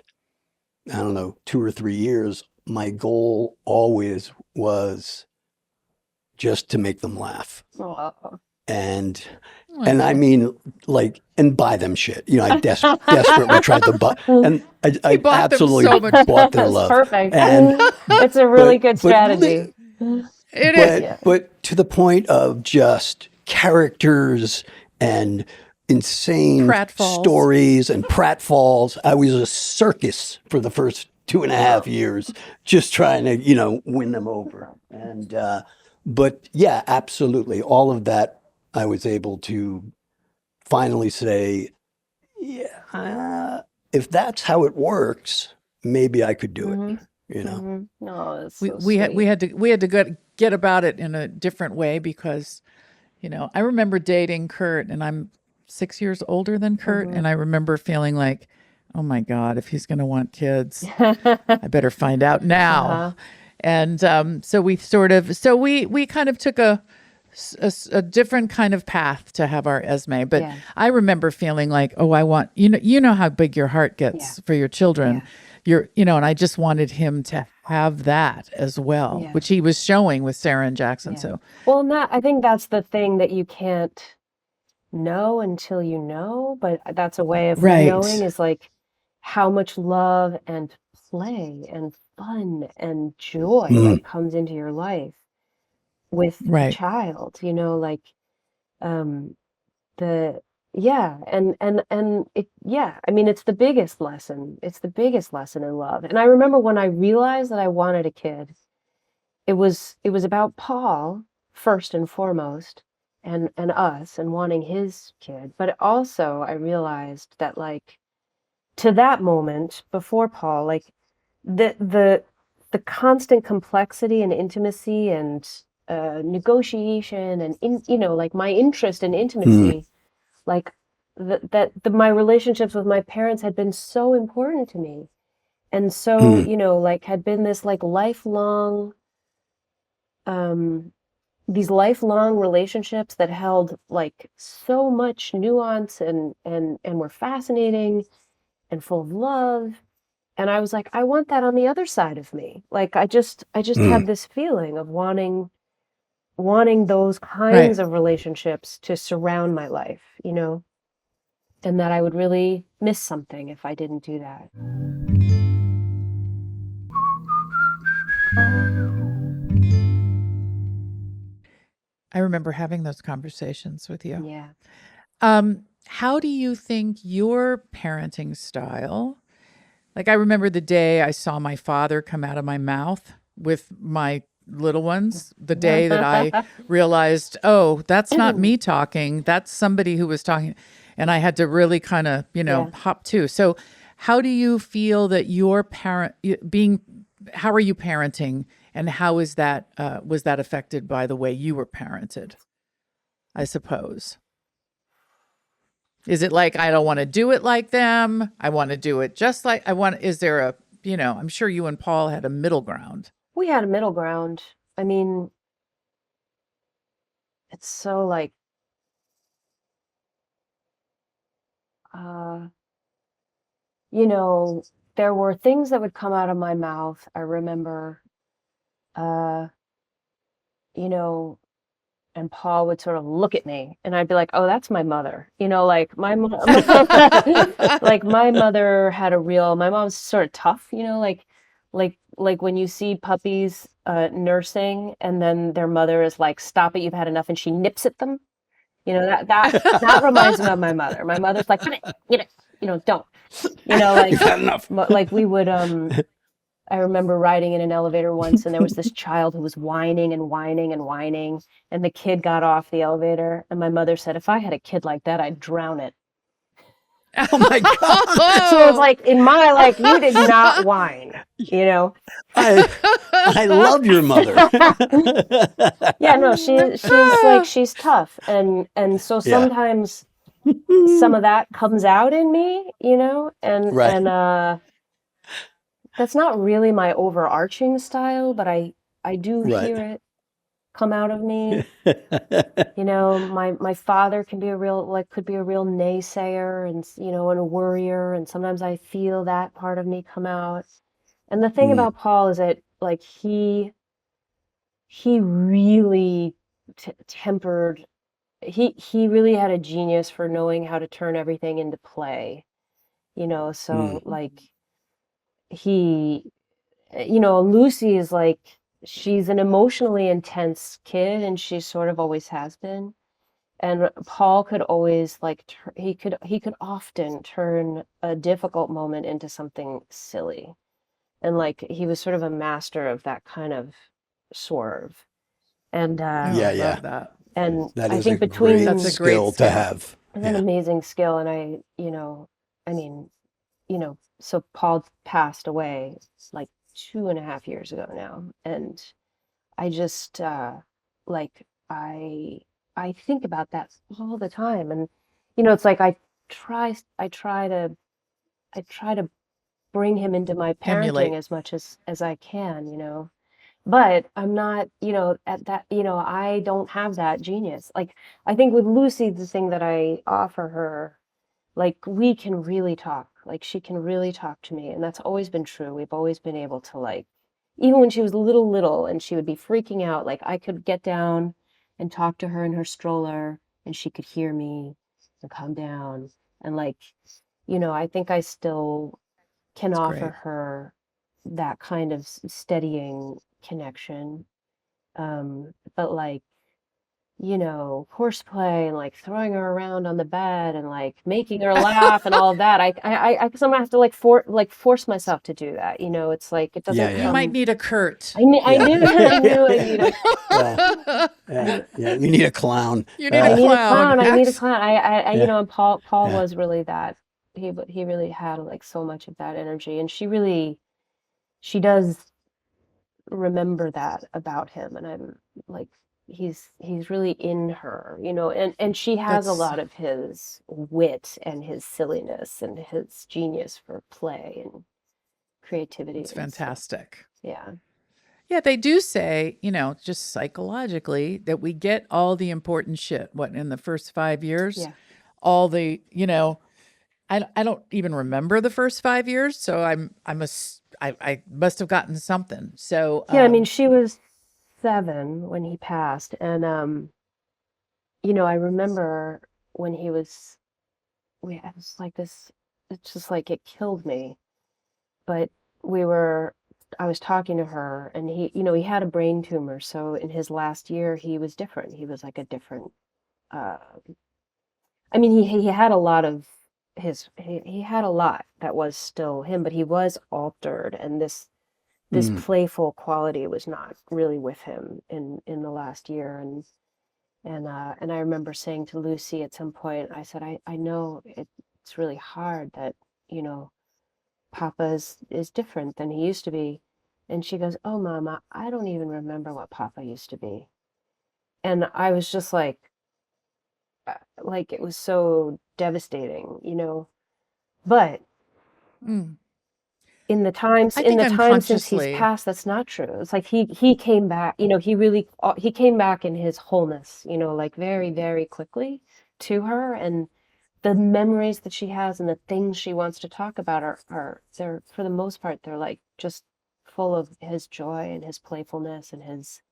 [SPEAKER 2] I don't know, 2 or 3 years, my goal always was just to make them laugh.
[SPEAKER 3] Oh.
[SPEAKER 2] And I mean, like, and buy them shit. I desperately tried to buy, and I
[SPEAKER 1] bought them
[SPEAKER 2] absolutely
[SPEAKER 1] so much.
[SPEAKER 2] bought their
[SPEAKER 3] That's
[SPEAKER 2] love.
[SPEAKER 3] perfect.
[SPEAKER 2] And
[SPEAKER 3] It's a really good strategy.
[SPEAKER 1] It is.
[SPEAKER 2] But to the point of just characters and insane
[SPEAKER 1] Pratfalls.
[SPEAKER 2] stories and pratfalls. I was a circus for the first 2.5 years, just trying to, win them over. And, but yeah, absolutely. All of that, I was able to finally say, yeah, if that's how it works, maybe I could do it.
[SPEAKER 3] No, it's so
[SPEAKER 1] we had
[SPEAKER 3] sweet.
[SPEAKER 1] to get about it in a different way, because I remember dating Kurt, and I'm 6 years older than Kurt, and I remember feeling like, oh my God, if he's going to want kids, I better find out now. And so we kind of took a different kind of path to have our Esme. But I remember feeling like, oh, I want, you know how big your heart gets for your children. And I just wanted him to have that as well, which he was showing with Sarah and Jackson. So,
[SPEAKER 3] well, I think that's the thing that you can't know until you know, but that's a way of knowing, is like how much love and play and fun and joy that comes into your life with a child, like I mean, it's the biggest lesson. It's the biggest lesson in love. And I remember when I realized that I wanted a kid, it was about Paul first and foremost, and us, and wanting his kid. But also I realized that, like, to that moment before Paul, like the constant complexity and intimacy and negotiation and like my interest in intimacy, like my relationships with my parents had been so important to me, and so like had been this like lifelong these lifelong relationships that held like so much nuance and were fascinating and full of love. And I was like, I want that on the other side of me. Like I just had this feeling of wanting those kinds of relationships to surround my life, and that I would really miss something if I didn't do that.
[SPEAKER 1] I remember having those conversations with you.
[SPEAKER 3] Yeah.
[SPEAKER 1] How do you think your parenting style, like I remember the day I saw my father come out of my mouth with my little ones, the day that I realized, oh, that's not me talking, that's somebody who was talking. And I had to really kind of,
[SPEAKER 3] Yeah.
[SPEAKER 1] hop to. So how do you feel that your how are you parenting, and how is that, was that affected by the way you were parented, I suppose? Is it like, I don't want to do it like them, I want to do it just like is there a, I'm sure you and Paul had a middle ground.
[SPEAKER 3] We had a middle ground. I mean, it's so like, uh, there were things that would come out of my mouth. I remember, uh, you know, and Paul would sort of look at me and I'd be like, oh, that's my mother. Like like my mother had my mom's sort of tough, like when you see puppies nursing and then their mother is like, stop it, you've had enough, and she nips at them. That reminds me of my mother. My mother's like, "Come on, get it, don't." Like
[SPEAKER 2] You've had enough.
[SPEAKER 3] like we would I remember riding in an elevator once, and there was this child who was whining and whining and whining, and the kid got off the elevator, and my mother said, if I had a kid like that, I'd drown it.
[SPEAKER 2] Oh my God.
[SPEAKER 3] So it was like, in my, like, you did not whine,
[SPEAKER 2] I love your mother.
[SPEAKER 3] Yeah, no, she's tough. And so sometimes some of that comes out in me, and,
[SPEAKER 2] Right.
[SPEAKER 3] and, that's not really my overarching style, but I do
[SPEAKER 2] Right.
[SPEAKER 3] hear it come out of me. My father could be a real naysayer and, and a worrier. And sometimes I feel that part of me come out. And the thing about Paul is that, like, he really tempered, he really had a genius for knowing how to turn everything into play, so like he, Lucy is like, she's an emotionally intense kid, and she sort of always has been. And Paul could always like he could often turn a difficult moment into something silly, and like he was sort of a master of that kind of swerve. And
[SPEAKER 1] Oh,
[SPEAKER 2] Yeah,
[SPEAKER 1] I
[SPEAKER 2] yeah.
[SPEAKER 1] love that.
[SPEAKER 3] and
[SPEAKER 2] That
[SPEAKER 3] I
[SPEAKER 2] is
[SPEAKER 3] think
[SPEAKER 2] a
[SPEAKER 3] between
[SPEAKER 2] great
[SPEAKER 1] That's a great
[SPEAKER 2] skill to
[SPEAKER 1] skill.
[SPEAKER 2] have.
[SPEAKER 3] it's an amazing skill. And I mean, so Paul passed away like 2.5 years ago now, and I just like I think about that all the time, and it's like try I try to I try to bring him into my parenting
[SPEAKER 1] Emulate.
[SPEAKER 3] as much as I can, but I'm not, at that, I don't have that genius. Like, I think with Lucy, the thing that I offer her, like, we can really talk. Like, she can really talk to me, and that's always been true. We've always been able to, like, even when she was little and she would be freaking out, like, I could get down and talk to her in her stroller, and she could hear me and calm down. And, like, I think I still can
[SPEAKER 1] That's
[SPEAKER 3] offer
[SPEAKER 1] great.
[SPEAKER 3] her that kind of steadying connection. But like, horseplay and like throwing her around on the bed and like making her laugh and all of that. I sometimes have to force myself to do that. It's like, it doesn't
[SPEAKER 1] You might need a Kurt.
[SPEAKER 3] I knew I need a
[SPEAKER 2] Yeah. You need a clown.
[SPEAKER 1] You need a clown.
[SPEAKER 3] I need a clown.
[SPEAKER 2] Yeah.
[SPEAKER 3] And Paul
[SPEAKER 2] Yeah.
[SPEAKER 3] was really that. He really had like so much of that energy, and she does remember that about him, and I'm like, he's really in her, and she has a
[SPEAKER 1] That's
[SPEAKER 3] lot of his wit and his silliness and his genius for play and creativity
[SPEAKER 1] it's
[SPEAKER 3] and stuff.
[SPEAKER 1] fantastic.
[SPEAKER 3] Yeah.
[SPEAKER 1] Yeah, they do say, just psychologically, that we get all the important shit, in the first 5 years?
[SPEAKER 3] Yeah.
[SPEAKER 1] All the, I don't even remember the first 5 years, so I must have gotten something. So
[SPEAKER 3] Yeah, I mean, she was 7 when he passed, and I remember when he was I was like this, it's just like it killed me. But we were, I was talking to her, and he had a brain tumor. So in his last year, he was different. He was like a different, uh, I mean, he had a lot of he had a lot that was still him, but he was altered, and this
[SPEAKER 2] Mm.
[SPEAKER 3] playful quality was not really with him in the last year. And I remember saying to Lucy at some point, I said, I know it's really hard that, Papa is different than he used to be. And she goes, "Oh, Mama, I don't even remember what Papa used to be." And I was just like it was so devastating. But
[SPEAKER 1] Mm.
[SPEAKER 3] in the times
[SPEAKER 1] I
[SPEAKER 3] in
[SPEAKER 1] think
[SPEAKER 3] the time since he's
[SPEAKER 1] unconsciously,
[SPEAKER 3] passed, that's not true. It's like he came back, he came back in his wholeness, like very, very quickly to her. And the memories that she has and the things she wants to talk about are they're, for the most part, they're like just full of his joy and his playfulness and his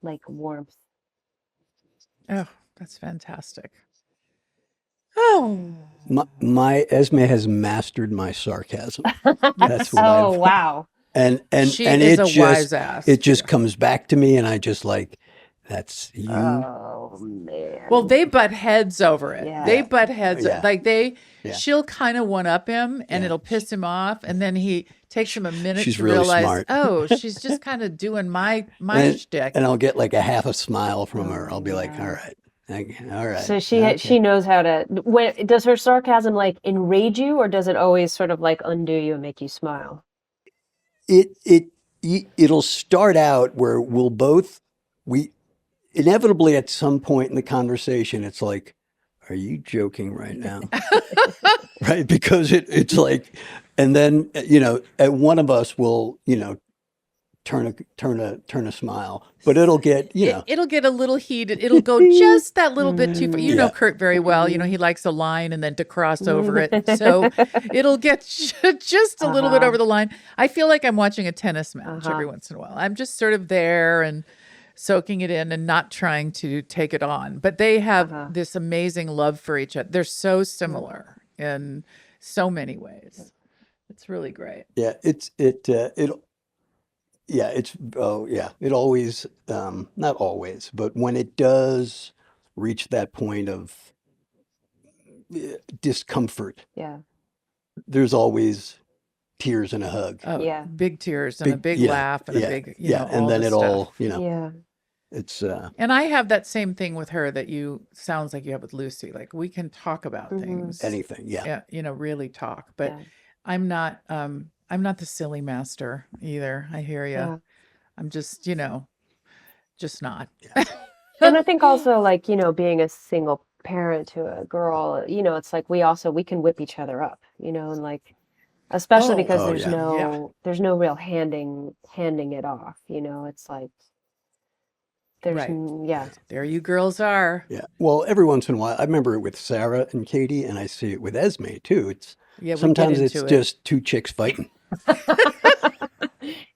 [SPEAKER 3] like warmth.
[SPEAKER 1] oh, that's fantastic. Oh,
[SPEAKER 2] My Esme has mastered my sarcasm. That's what
[SPEAKER 3] Oh,
[SPEAKER 2] I've
[SPEAKER 3] wow.
[SPEAKER 1] she
[SPEAKER 2] and
[SPEAKER 1] is
[SPEAKER 2] it
[SPEAKER 1] a wise
[SPEAKER 2] just
[SPEAKER 1] ass
[SPEAKER 2] it just
[SPEAKER 1] too.
[SPEAKER 2] comes back to me, and I just like, that's you.
[SPEAKER 3] Oh,
[SPEAKER 1] Well,
[SPEAKER 3] man.
[SPEAKER 1] they butt heads over it.
[SPEAKER 3] Yeah.
[SPEAKER 1] They
[SPEAKER 2] Yeah,
[SPEAKER 1] butt heads.
[SPEAKER 2] yeah,
[SPEAKER 1] Like
[SPEAKER 2] yeah,
[SPEAKER 1] she'll kind of one up him and
[SPEAKER 2] yeah.
[SPEAKER 1] it'll piss him off. And then he takes him a minute
[SPEAKER 2] She's
[SPEAKER 1] to
[SPEAKER 2] really
[SPEAKER 1] realize,
[SPEAKER 2] smart.
[SPEAKER 1] oh, she's just kind of doing my
[SPEAKER 2] and
[SPEAKER 1] shtick.
[SPEAKER 2] and I'll get like a half a smile from her. I'll
[SPEAKER 3] Oh,
[SPEAKER 2] be like, all
[SPEAKER 3] yeah.
[SPEAKER 2] right, all right,
[SPEAKER 3] So she
[SPEAKER 2] okay.
[SPEAKER 3] knows how to. Does her sarcasm like enrage you, or does it always sort of like undo you and make you smile?
[SPEAKER 2] It'll start out where we inevitably at some point in the conversation, it's like, are you joking right now? Right? Because it's like, and then, at one of us will, turn a smile, but it'll get,
[SPEAKER 1] It'll get a little heated. It'll go just that little bit too far. You know
[SPEAKER 2] yeah,
[SPEAKER 1] Kurt very well. You know, he likes a line and then to cross over it. So it'll get just a little bit over
[SPEAKER 3] Uh-huh.
[SPEAKER 1] the line. I feel like I'm watching a tennis match
[SPEAKER 3] Uh-huh.
[SPEAKER 1] every once in a while. I'm just sort of there and soaking it in and not trying to take it on. But they have
[SPEAKER 3] Uh-huh.
[SPEAKER 1] this amazing love for each other. They're so
[SPEAKER 3] Mm.
[SPEAKER 1] similar in so many ways. It's really great.
[SPEAKER 2] yeah, it always, not always, but when it does reach that point of discomfort,
[SPEAKER 3] Yeah.
[SPEAKER 2] there's always tears and a hug.
[SPEAKER 1] Oh,
[SPEAKER 3] Yeah.
[SPEAKER 1] big tears and a
[SPEAKER 2] Big,
[SPEAKER 1] big
[SPEAKER 2] yeah,
[SPEAKER 1] laugh and a
[SPEAKER 2] yeah,
[SPEAKER 1] big,
[SPEAKER 2] yeah. And
[SPEAKER 1] all
[SPEAKER 2] then
[SPEAKER 1] the
[SPEAKER 2] it
[SPEAKER 1] stuff.
[SPEAKER 2] all,
[SPEAKER 3] Yeah.
[SPEAKER 2] it's,
[SPEAKER 1] And I have that same thing with her that sounds like you have with Lucy. Like we can talk about
[SPEAKER 3] Mhm.
[SPEAKER 1] things,
[SPEAKER 2] anything. Yeah.
[SPEAKER 1] really talk. But
[SPEAKER 3] Yeah.
[SPEAKER 1] I'm not the silly master either. I hear you.
[SPEAKER 3] Yeah.
[SPEAKER 1] I'm just, just not.
[SPEAKER 3] And I think also like, being a single parent to a girl, it's like we can whip each other up, and like especially
[SPEAKER 1] Oh,
[SPEAKER 3] because
[SPEAKER 2] Oh,
[SPEAKER 3] there's
[SPEAKER 2] yeah.
[SPEAKER 1] yeah.
[SPEAKER 3] there's no real handing it off, it's like there's
[SPEAKER 1] Right.
[SPEAKER 3] yeah.
[SPEAKER 1] There you girls are.
[SPEAKER 2] Yeah. Well, every once in a while, I remember it with Sarah and Katey, and I see it with Esme too. It's
[SPEAKER 1] Yeah, we get
[SPEAKER 2] sometimes it's
[SPEAKER 1] into it.
[SPEAKER 2] just two chicks fighting.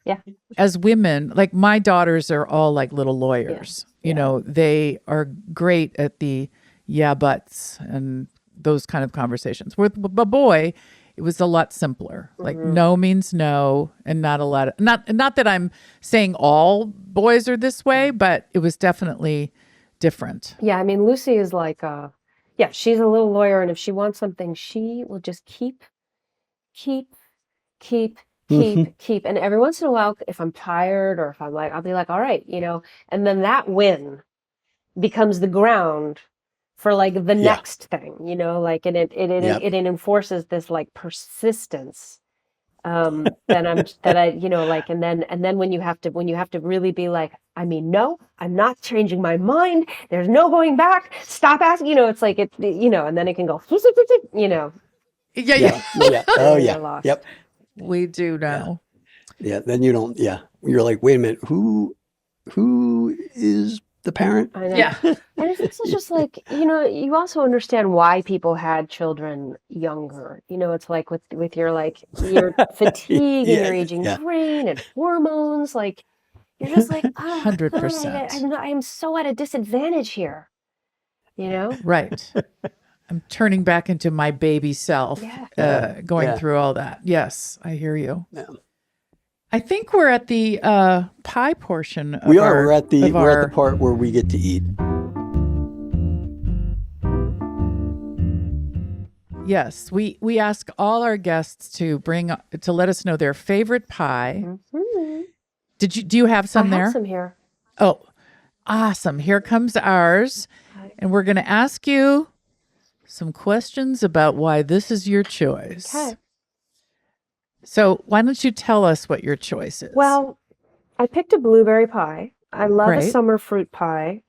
[SPEAKER 3] Yeah.
[SPEAKER 1] As women, like my daughters are all like little lawyers.
[SPEAKER 3] Yeah.
[SPEAKER 1] They are great at the yeah buts and those kind of conversations. With a boy, it was a lot simpler. Like
[SPEAKER 3] Mhm.
[SPEAKER 1] no means no, and not a lot of not that I'm saying all boys are this way, but it was definitely different.
[SPEAKER 3] Yeah, I mean Lucy is like yeah, she's a little lawyer, and if she wants something, she will just keep keep keep
[SPEAKER 2] Mhm.
[SPEAKER 3] keep, and every once in a while if I'm tired or if I'm like I'll be like, all right, and then that win becomes the ground for like the
[SPEAKER 2] Yeah.
[SPEAKER 3] next thing, like, and
[SPEAKER 2] Yep.
[SPEAKER 3] it enforces this like persistence that I, like, and then when you have to really be like, I mean, no, I'm not changing my mind, there's no going back, stop asking, it's like and then it can go
[SPEAKER 1] Yeah,
[SPEAKER 2] Yeah.
[SPEAKER 1] yeah.
[SPEAKER 2] Yeah. Oh,
[SPEAKER 3] and
[SPEAKER 2] yeah.
[SPEAKER 3] you're lost.
[SPEAKER 2] Yep.
[SPEAKER 1] We do
[SPEAKER 2] Yeah.
[SPEAKER 1] know.
[SPEAKER 2] Yeah. Then you don't. Yeah. You're like, wait a minute. Who is the parent?
[SPEAKER 3] I know.
[SPEAKER 1] Yeah.
[SPEAKER 3] And it's also just like, you also understand why people had children younger. It's like with your like your fatigue and
[SPEAKER 2] Yeah.
[SPEAKER 3] your aging
[SPEAKER 2] Yeah.
[SPEAKER 3] brain and hormones, like you're just like, oh,
[SPEAKER 1] 100%.
[SPEAKER 3] I am so at a disadvantage here,
[SPEAKER 1] Right. I'm turning back into my baby self, going
[SPEAKER 2] Yeah.
[SPEAKER 1] through all that. Yes, I hear you.
[SPEAKER 2] Yeah.
[SPEAKER 1] I think we're at the pie portion of
[SPEAKER 2] We are.
[SPEAKER 1] our,
[SPEAKER 2] We're at the
[SPEAKER 1] of
[SPEAKER 2] we're at
[SPEAKER 1] our-
[SPEAKER 2] the part where we get to eat.
[SPEAKER 1] Yes, we ask all our guests to let us know their favorite pie.
[SPEAKER 3] Mhm.
[SPEAKER 1] Do you have some
[SPEAKER 3] I
[SPEAKER 1] there?
[SPEAKER 3] have some here.
[SPEAKER 1] Oh, awesome. Here comes ours. And we're going to ask you some questions about why this is your choice.
[SPEAKER 3] Okay.
[SPEAKER 1] So why don't you tell us what your choice is?
[SPEAKER 3] Well, I picked a blueberry pie. I love a
[SPEAKER 1] Great.
[SPEAKER 3] summer fruit pie.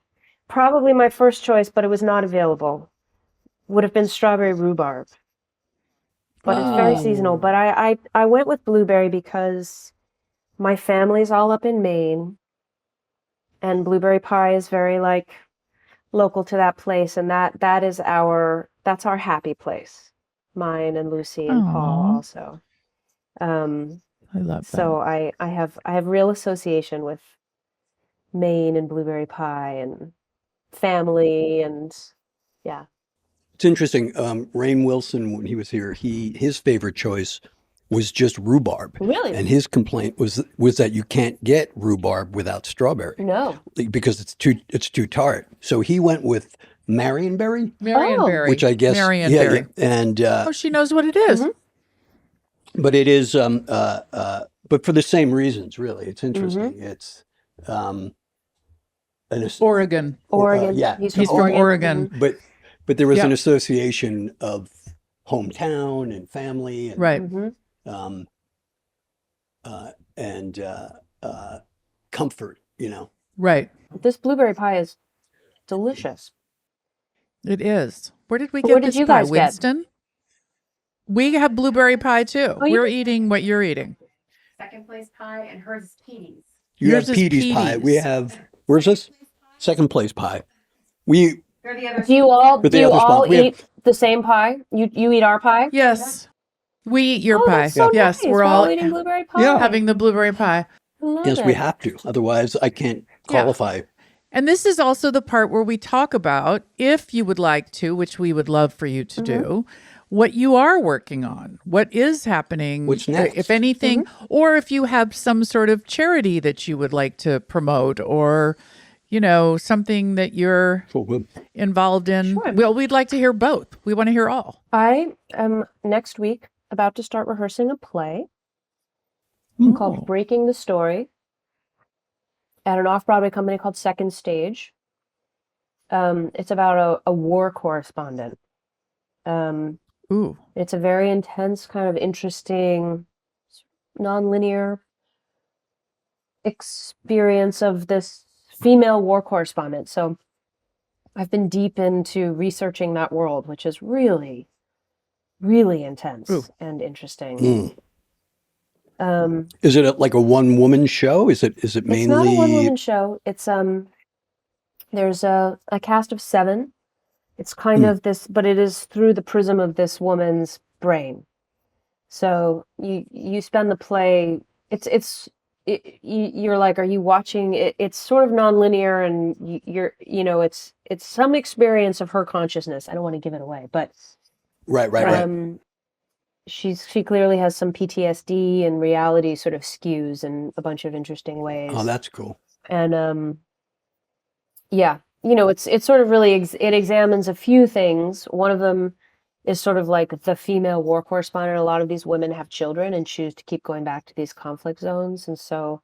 [SPEAKER 3] Probably my first choice, but it was not available. Would have been strawberry rhubarb. But it's very seasonal. But I went with blueberry because my family's all up in Maine. And blueberry pie is very like local to that place. And that's our happy place. Mine and Lucy and Paul
[SPEAKER 1] Aw.
[SPEAKER 3] also.
[SPEAKER 1] I love that.
[SPEAKER 3] So I have real association with Maine and blueberry pie and family and yeah.
[SPEAKER 2] It's interesting. Rainn Wilson, when he was here, his favorite choice was just rhubarb.
[SPEAKER 3] Really?
[SPEAKER 2] And his complaint was that you can't get rhubarb without strawberry
[SPEAKER 3] No.
[SPEAKER 2] because it's too tart. So he went with Marionberry,
[SPEAKER 1] Marionberry.
[SPEAKER 2] which I guess
[SPEAKER 1] Marionberry.
[SPEAKER 2] and
[SPEAKER 1] Oh, she knows what it is.
[SPEAKER 3] Mhm.
[SPEAKER 2] but it is but for the same reasons, really. It's interesting. It's
[SPEAKER 1] Oregon.
[SPEAKER 3] Oregon.
[SPEAKER 2] yeah.
[SPEAKER 3] He's
[SPEAKER 1] He's from Oregon.
[SPEAKER 2] but there was an
[SPEAKER 1] Yeah.
[SPEAKER 2] association of hometown and family and
[SPEAKER 1] Right.
[SPEAKER 3] Mhm.
[SPEAKER 2] um, and comfort,
[SPEAKER 1] Right.
[SPEAKER 3] This blueberry pie is delicious.
[SPEAKER 1] It is. Where did we
[SPEAKER 3] Where
[SPEAKER 1] get
[SPEAKER 3] did
[SPEAKER 1] this
[SPEAKER 3] you
[SPEAKER 1] pie?
[SPEAKER 3] guys get?
[SPEAKER 1] Winston? We have blueberry pie too.
[SPEAKER 3] Oh, you
[SPEAKER 1] We're
[SPEAKER 3] do?
[SPEAKER 1] eating what you're eating.
[SPEAKER 4] Second place pie, and hers is Petey's.
[SPEAKER 2] You
[SPEAKER 1] Yours
[SPEAKER 2] have
[SPEAKER 1] is
[SPEAKER 2] Petey's pie. We
[SPEAKER 1] Petey's.
[SPEAKER 2] have, where's this? Second place pie. We,
[SPEAKER 4] They're the other.
[SPEAKER 3] Do you all
[SPEAKER 2] But the other spot, we have-
[SPEAKER 3] eat the same pie? You eat our pie?
[SPEAKER 1] Yes. We eat your
[SPEAKER 3] Oh,
[SPEAKER 1] pie.
[SPEAKER 3] that's so
[SPEAKER 1] Yes,
[SPEAKER 3] nice.
[SPEAKER 1] we're all
[SPEAKER 3] eating blueberry pie.
[SPEAKER 2] Yeah.
[SPEAKER 1] having the blueberry pie.
[SPEAKER 3] I love
[SPEAKER 2] yes, we
[SPEAKER 3] it.
[SPEAKER 2] have to. Otherwise, I can't
[SPEAKER 1] Yeah.
[SPEAKER 2] qualify.
[SPEAKER 1] And this is also the part where we talk about, if you would like to, which we would love for you to do, what you are working on, what is happening,
[SPEAKER 2] What's next?
[SPEAKER 1] if anything, or if you have some sort of charity that you would like to promote, or, something that you're
[SPEAKER 2] Cool.
[SPEAKER 1] involved in.
[SPEAKER 3] Sure.
[SPEAKER 1] Well, we'd like to hear both. We want to hear all.
[SPEAKER 3] I am next week about to start rehearsing a play called Breaking the Story at an off-Broadway company called Second Stage. It's about a war correspondent.
[SPEAKER 1] Ooh.
[SPEAKER 3] It's a very intense, kind of interesting, nonlinear experience of this female war correspondent. So I've been deep into researching that world, which is really, really intense
[SPEAKER 1] Ooh.
[SPEAKER 3] and interesting.
[SPEAKER 2] Mm. Is it like a one-woman show? Is it mainly?
[SPEAKER 3] It's not a one-woman show. It's there's a cast of 7. It's kind of this, but it is through the prism of this woman's brain. So you spend the play. You're like, are you watching? It's sort of nonlinear, and you're it's some experience of her consciousness. I don't want to give it away, but
[SPEAKER 2] Right.
[SPEAKER 3] She clearly has some PTSD, and reality sort of skews in a bunch of interesting ways.
[SPEAKER 2] Oh, that's cool.
[SPEAKER 3] And yeah, it's sort of really it examines a few things. One of them is sort of like the female war correspondent. A lot of these women have children and choose to keep going back to these conflict zones, and so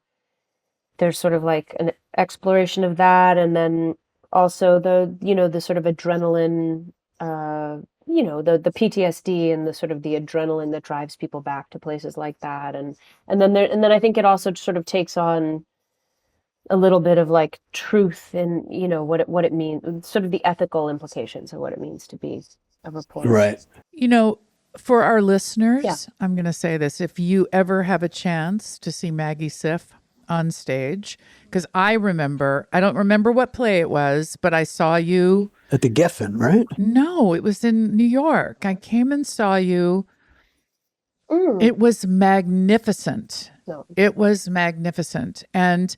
[SPEAKER 3] there's sort of like an exploration of that, and then also the sort of adrenaline, the PTSD and the sort of the adrenaline that drives people back to places like that, and then I think it also sort of takes on a little bit of like truth and what it means, sort of the ethical implications of what it means to be a reporter.
[SPEAKER 2] Right.
[SPEAKER 1] For our listeners,
[SPEAKER 3] Yeah.
[SPEAKER 1] I'm going to say this. If you ever have a chance to see Maggie Siff on stage, because I don't remember what play it was, but I saw you.
[SPEAKER 2] At the Geffen, right?
[SPEAKER 1] No, it was in New York. I came and saw you. It was magnificent.
[SPEAKER 3] No.
[SPEAKER 1] It was magnificent. And,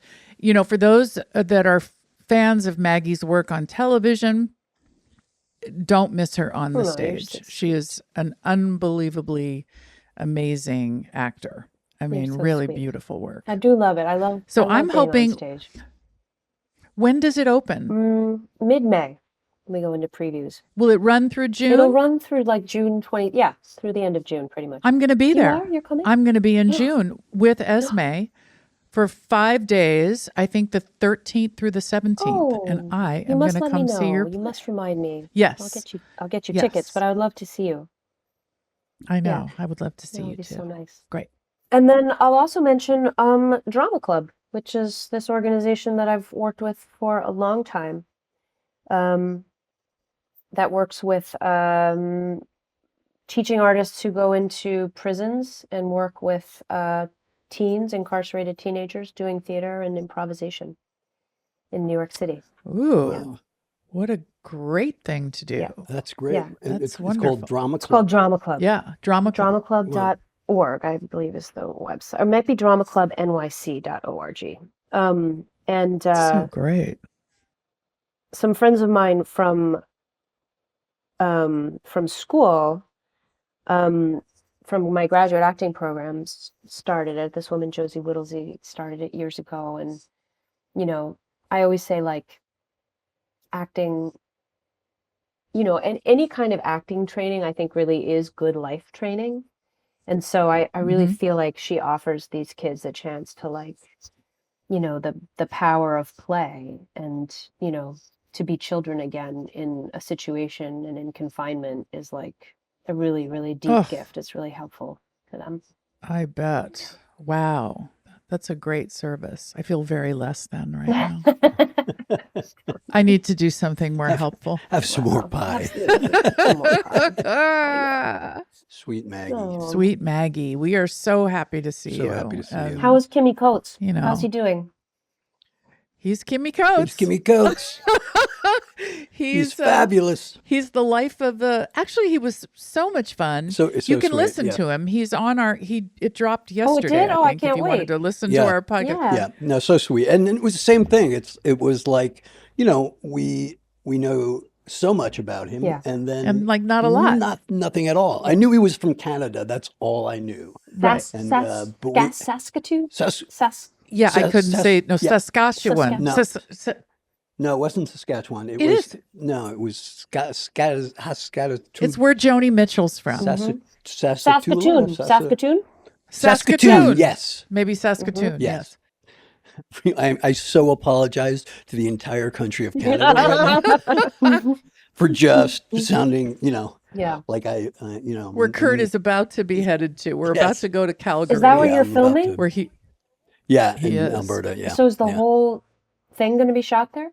[SPEAKER 1] for those that are fans of Maggie's work on television, don't miss her on the
[SPEAKER 3] Oh, you're
[SPEAKER 1] stage.
[SPEAKER 3] so
[SPEAKER 1] She is an unbelievably amazing actor. I
[SPEAKER 3] You're
[SPEAKER 1] mean,
[SPEAKER 3] so
[SPEAKER 1] really
[SPEAKER 3] sweet.
[SPEAKER 1] beautiful work.
[SPEAKER 3] I do love it. I
[SPEAKER 1] So
[SPEAKER 3] love
[SPEAKER 1] I'm
[SPEAKER 3] being on
[SPEAKER 1] hoping,
[SPEAKER 3] stage.
[SPEAKER 1] when does it open?
[SPEAKER 3] Mid-May, we go into previews.
[SPEAKER 1] Will it run through
[SPEAKER 3] It'll
[SPEAKER 1] June?
[SPEAKER 3] run through like June 20, yeah, through the end of June, pretty much.
[SPEAKER 1] I'm going to be
[SPEAKER 3] You
[SPEAKER 1] there.
[SPEAKER 3] are? You're coming?
[SPEAKER 1] I'm going to be in June with Esme for 5 days. I think the 13th through the 17th, and
[SPEAKER 3] Oh,
[SPEAKER 1] I
[SPEAKER 3] you
[SPEAKER 1] am going
[SPEAKER 3] must
[SPEAKER 1] to
[SPEAKER 3] let me
[SPEAKER 1] come see
[SPEAKER 3] know.
[SPEAKER 1] your
[SPEAKER 3] You
[SPEAKER 1] play.
[SPEAKER 3] must remind me.
[SPEAKER 1] Yes,
[SPEAKER 3] I'll get you tickets, but
[SPEAKER 1] yes,
[SPEAKER 3] I would love to see you.
[SPEAKER 1] I
[SPEAKER 3] Yeah,
[SPEAKER 1] know. I would love to see
[SPEAKER 3] that
[SPEAKER 1] you
[SPEAKER 3] would be so
[SPEAKER 1] too.
[SPEAKER 3] nice.
[SPEAKER 1] Great.
[SPEAKER 3] And then I'll also mention Drama Club, which is this organization that I've worked with for a long time. That works with teaching artists who go into prisons and work with teens, incarcerated teenagers, doing theater and improvisation in New York City.
[SPEAKER 1] Ooh, what a great thing to do.
[SPEAKER 3] Yeah.
[SPEAKER 2] That's great.
[SPEAKER 3] Yeah.
[SPEAKER 2] And
[SPEAKER 1] That's
[SPEAKER 2] it's called
[SPEAKER 1] wonderful.
[SPEAKER 2] Drama
[SPEAKER 3] It's called
[SPEAKER 2] Club.
[SPEAKER 3] Drama Club.
[SPEAKER 1] Yeah, Drama Club.
[SPEAKER 3] Dramaclub.org, I believe, is the website. Or it might be dramaclubnyc.org. And
[SPEAKER 1] So great.
[SPEAKER 3] some friends of mine from school, from my graduate acting programs, started it. This woman, Josie Whittlesey, started it years ago. And, you know, I always say, like, acting, you know, and any kind of acting training, I think, really is good life training. And so I really feel like she offers these kids a chance to, like, you know, the power of play and, you know, to be children again in a situation and in confinement is like a really, really deep
[SPEAKER 1] Oh,
[SPEAKER 3] gift. It's really helpful to them.
[SPEAKER 1] I bet. Wow. That's a great service. I feel very less than right now. I need to do something more helpful.
[SPEAKER 2] Have some more
[SPEAKER 3] Wow,
[SPEAKER 2] pie.
[SPEAKER 3] absolutely. Some more pie.
[SPEAKER 2] Sweet Maggie.
[SPEAKER 3] Oh.
[SPEAKER 1] Sweet Maggie, we are so happy to see
[SPEAKER 2] So
[SPEAKER 1] you.
[SPEAKER 2] happy to see you.
[SPEAKER 3] How is Kimmy Coates?
[SPEAKER 1] You
[SPEAKER 3] How's he
[SPEAKER 1] know,
[SPEAKER 3] doing?
[SPEAKER 1] he's Kimmy
[SPEAKER 2] Here's
[SPEAKER 1] Coates.
[SPEAKER 2] Kimmy Coates.
[SPEAKER 1] He's
[SPEAKER 2] He's fabulous.
[SPEAKER 1] He's the life of the. Actually, he was so much fun.
[SPEAKER 2] So
[SPEAKER 1] you can
[SPEAKER 2] sweet,
[SPEAKER 1] listen
[SPEAKER 2] yeah.
[SPEAKER 1] to him. He's on our. It dropped
[SPEAKER 3] Oh, it
[SPEAKER 1] yesterday.
[SPEAKER 3] did? Oh, I
[SPEAKER 1] think
[SPEAKER 3] can't
[SPEAKER 1] if you wanted
[SPEAKER 3] wait.
[SPEAKER 1] to listen
[SPEAKER 2] Yeah.
[SPEAKER 1] to our podcast.
[SPEAKER 3] Yeah.
[SPEAKER 2] Yeah, no, so sweet. And it was the same thing. It was like, you know, we know so much about him,
[SPEAKER 3] Yeah.
[SPEAKER 2] and then
[SPEAKER 1] And like not a lot.
[SPEAKER 2] nothing at all. I knew he was from Canada. That's all I knew.
[SPEAKER 1] Right.
[SPEAKER 2] And but we,
[SPEAKER 3] Saskatoon?
[SPEAKER 2] Sas-
[SPEAKER 1] Yeah, I couldn't say no.
[SPEAKER 2] yeah.
[SPEAKER 1] Saskatchewan.
[SPEAKER 2] No.
[SPEAKER 1] Sas-
[SPEAKER 2] No, it wasn't Saskatchewan.
[SPEAKER 1] It
[SPEAKER 2] was
[SPEAKER 1] is.
[SPEAKER 2] No, it was Saskatoon.
[SPEAKER 1] it's where Joni Mitchell's from.
[SPEAKER 3] Saskatoon. Saskatoon?
[SPEAKER 2] Saskatoon. Yes.
[SPEAKER 1] Maybe Saskatoon.
[SPEAKER 2] Yes.
[SPEAKER 1] Yes.
[SPEAKER 2] I so apologize to the entire country of Canada right now for just sounding, you know,
[SPEAKER 3] Yeah.
[SPEAKER 2] like you know,
[SPEAKER 1] Where Kurt is about to be headed to. We're about
[SPEAKER 2] Yes.
[SPEAKER 1] to go to Calgary.
[SPEAKER 3] Is that where
[SPEAKER 2] Yeah,
[SPEAKER 3] you're
[SPEAKER 2] I'm about
[SPEAKER 3] filming?
[SPEAKER 2] to-
[SPEAKER 1] Where he
[SPEAKER 2] Yeah,
[SPEAKER 1] He
[SPEAKER 2] in
[SPEAKER 1] is.
[SPEAKER 2] Alberta. Yeah.
[SPEAKER 3] So is the
[SPEAKER 2] yeah.
[SPEAKER 3] whole thing going to be shot there?